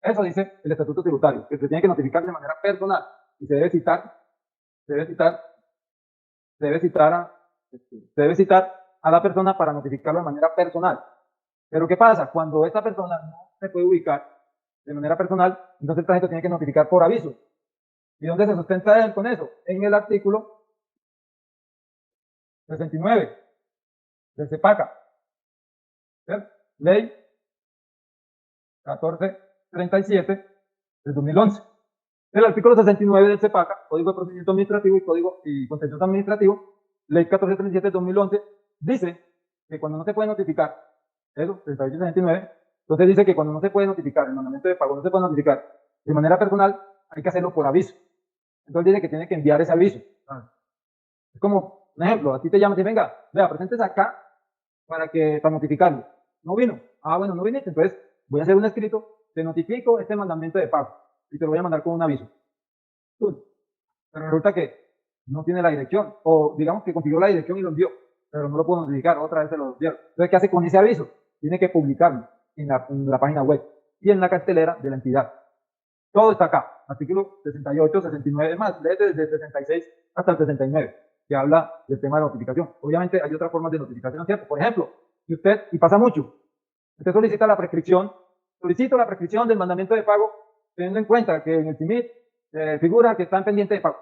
[SPEAKER 1] Eso dice el estatuto tributario, que se tiene que notificar de manera personal y se debe citar, se debe citar a la persona para notificarlo de manera personal. Pero ¿qué pasa? Cuando esta persona no se puede ubicar de manera personal, entonces el tránsito tiene que notificar por aviso. ¿Y dónde se sustenta él con eso? En el artículo 69 del CEPACA, ¿cierto? Ley 1437 del 2011. El artículo 69 del CEPACA, Código de Procedimiento Administrativo y Contencioso Administrativo, Ley 1437 del 2011, dice que cuando no se puede notificar, eso, 3869, entonces dice que cuando no se puede notificar, el mandamiento de pago no se puede notificar de manera personal, hay que hacerlo por aviso. Entonces dice que tiene que enviar ese aviso. Es como, un ejemplo, a ti te llaman y venga, vea, presentes acá para notificarlo. No vino. Ah, bueno, no viniste, entonces voy a hacer un escrito, te notifico este mandamiento de pago y te lo voy a mandar con un aviso. Pero resulta que no tiene la dirección, o digamos que consiguió la dirección y lo envió, pero no lo puedo notificar, otra vez se lo enviaron. Entonces, ¿qué hace con ese aviso? Tiene que publicarlo en la página web y en la cartelera de la entidad. Todo está acá, artículo 68, 69, es más, léete desde el 66 hasta el 69, que habla del tema de la notificación. Obviamente hay otras formas de notificación, ¿cierto? Por ejemplo, si usted, y pasa mucho, usted solicita la prescripción, solicito la prescripción del mandamiento de pago, teniendo en cuenta que en el CIMIT figura que están pendientes de pago,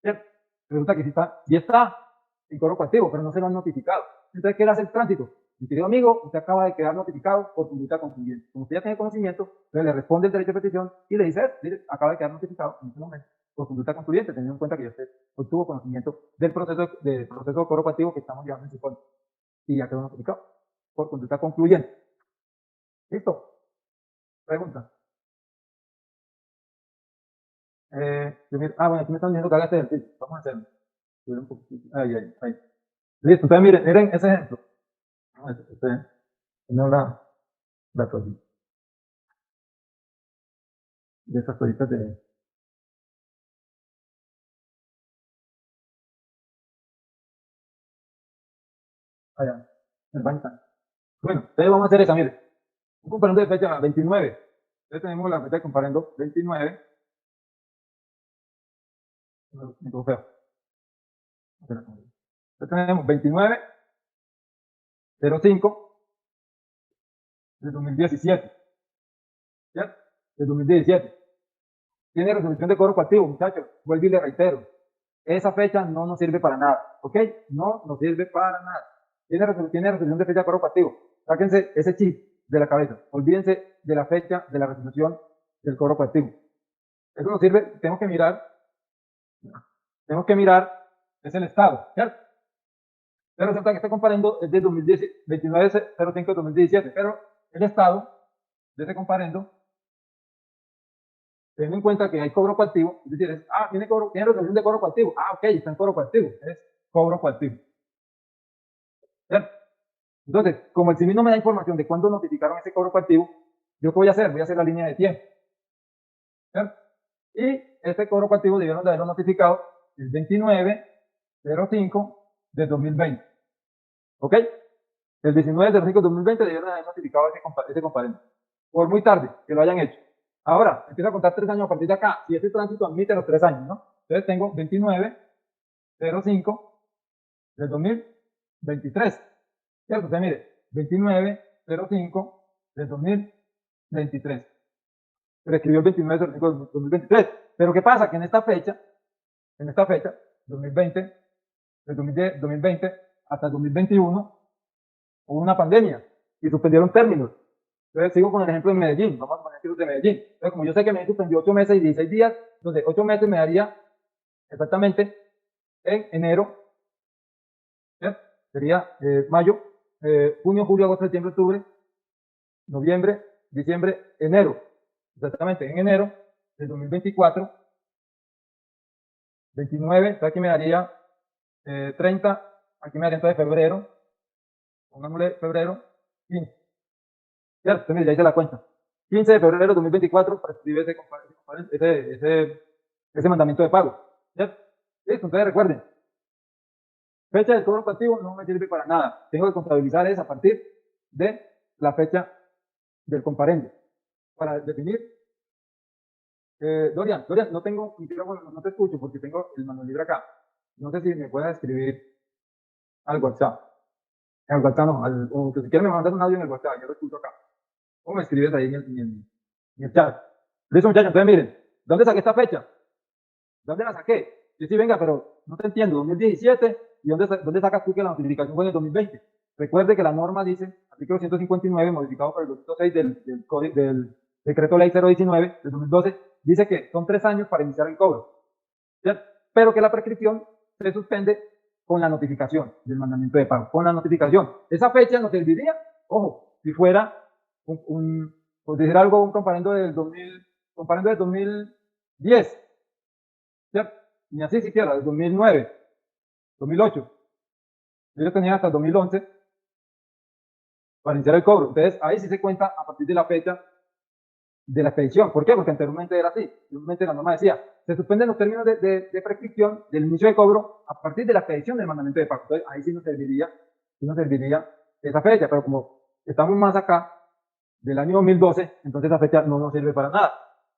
[SPEAKER 1] ¿cierto? Resulta que sí está en cobro coactivo, pero no se lo han notificado. Entonces, ¿qué le hace el tránsito? Mi querido amigo, usted acaba de quedar notificado por conducta concluyente. Como usted ya tiene conocimiento, entonces le responde el derecho de petición y le dice, acaba de quedar notificado en este momento por conducta concluyente, teniendo en cuenta que ya usted obtuvo conocimiento del proceso de cobro coactivo que estamos llevando en su contra. Y ya quedó notificado por conducta concluyente. ¿Listo? Pregunta. Bueno, aquí me están diciendo que haga este ejercicio. Vamos a hacerlo. Un poquito. Ahí. Listo, entonces miren ese ejemplo. No la toallita. De esas toallitas de... Allá, el baño. Bueno, entonces vamos a hacer esa, mire. Un comparendo de fecha 29. Entonces tenemos la fecha de comparendo 29. No, feo. Entonces tenemos 29/05 de 2017. ¿Cierto? De 2017. Tiene resolución de cobro coactivo, muchachos. Vuelvo y le reitero. Esa fecha no nos sirve para nada. ¿Ok? No nos sirve para nada. Tiene resolución de fecha de cobro coactivo. Sáquense ese chip de la cabeza. Olvídense de la fecha de la resolución del cobro coactivo. Eso nos sirve, tenemos que mirar, es el estado, ¿cierto? Pero resulta que este comparendo es de 29/05 de 2017, pero el estado de ese comparendo, teniendo en cuenta que hay cobro coactivo, es decir, tiene resolución de cobro coactivo. Ok, está en cobro coactivo, es cobro coactivo. ¿Cierto? Entonces, como el CIMI no me da información de cuándo notificaron ese cobro coactivo, ¿yo qué voy a hacer? Voy a hacer la línea de tiempo. ¿Cierto? Y este cobro coactivo debieron de haberlo notificado el 29/05 de 2020. ¿Ok? El 19/05 de 2020 debieron haber notificado ese comparendo. Por muy tarde que lo hayan hecho. Ahora, empiezo a contar 3 años a partir de acá. Si este tránsito admite los 3 años, ¿no? Entonces tengo 29/05 del 2023. ¿Cierto? Entonces mire, 29/05 del 2023. Prescribió el 29/05 del 2023. Pero ¿qué pasa? Que en esta fecha, 2020, del 2020 hasta el 2021, hubo una pandemia y suspendieron términos. Entonces sigo con el ejemplo de Medellín, vamos a poner ejemplos de Medellín. Entonces, como yo sé que Medellín suspendió 8 meses y 16 días, entonces 8 meses me daría exactamente en enero, ¿cierto? Sería mayo, junio, julio, agosto, septiembre, octubre, noviembre, diciembre, enero. Exactamente, en enero del 2024, 29, entonces aquí me daría 30, aquí me daría entonces febrero, pongámosle febrero, 15. ¿Cierto? Entonces ya hice la cuenta. 15 de febrero de 2024 prescribe ese mandamiento de pago. ¿Cierto? Listo, entonces recuerden, fecha del cobro coactivo no me sirve para nada. Tengo que contabilizar eso a partir de la fecha del comparendo. Para definir, Dorian, no tengo micrófono, no te escucho porque tengo el manual libre acá. No sé si me puedes escribir al WhatsApp. Al WhatsApp no, o que si quieres me mandas un audio en el WhatsApp, yo lo escucho acá. O me escribes ahí en el chat. Listo, muchachos, entonces miren, ¿dónde saqué esta fecha? ¿Dónde la saqué? Sí, venga, pero no te entiendo, 2017, ¿y dónde sacas tú que la notificación fue en el 2020? Recuerde que la norma dice, artículo 159, modificado por el 206 del decreto ley 019 del 2012, dice que son 3 años para iniciar el cobro, ¿cierto? Pero que la prescripción se suspende con la notificación del mandamiento de pago, con la notificación. Esa fecha nos serviría, ojo, si fuera por decir algo, un comparendo del 2010, ¿cierto? Ni así siquiera, del 2009, 2008. Ellos tenían hasta el 2011 para iniciar el cobro. Entonces, ahí sí se cuenta a partir de la fecha de la expedición. ¿Por qué? Porque anteriormente era así. Anteriormente la norma decía, se suspenden los términos de prescripción del inicio de cobro a partir de la expedición del mandamiento de pago. Entonces, ahí sí nos serviría esa fecha, pero como estamos más acá del año 2012, entonces esa fecha no nos sirve para nada.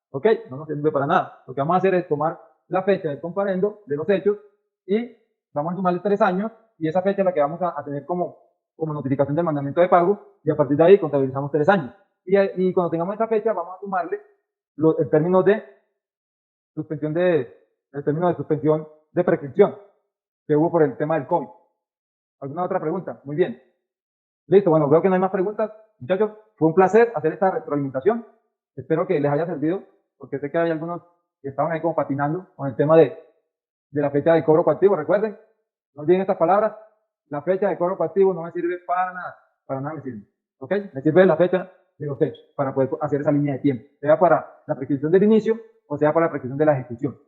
[SPEAKER 1] ¿Ok? No nos sirve para nada. Lo que vamos a hacer es tomar la fecha del comparendo de los hechos y vamos a sumarle 3 años y esa fecha es la que vamos a tener como notificación del mandamiento de pago y a partir de ahí contabilizamos 3 años. Y cuando tengamos esa fecha vamos a sumarle el término de suspensión de prescripción que hubo por el tema del COVID. ¿Alguna otra pregunta? Muy bien. Listo, bueno, veo que no hay más preguntas. Muchachos, fue un placer hacer esta retroalimentación. Espero que les haya servido, porque sé que hay algunos que estaban ahí como patinando con el tema de la fecha de cobro coactivo. Recuerden, no olviden estas palabras, la fecha de cobro coactivo no me sirve para nada me sirve. ¿Ok? Me sirve la fecha de los hechos para poder hacer esa línea de tiempo, sea para la prescripción del inicio o sea para la prescripción de la ejecución.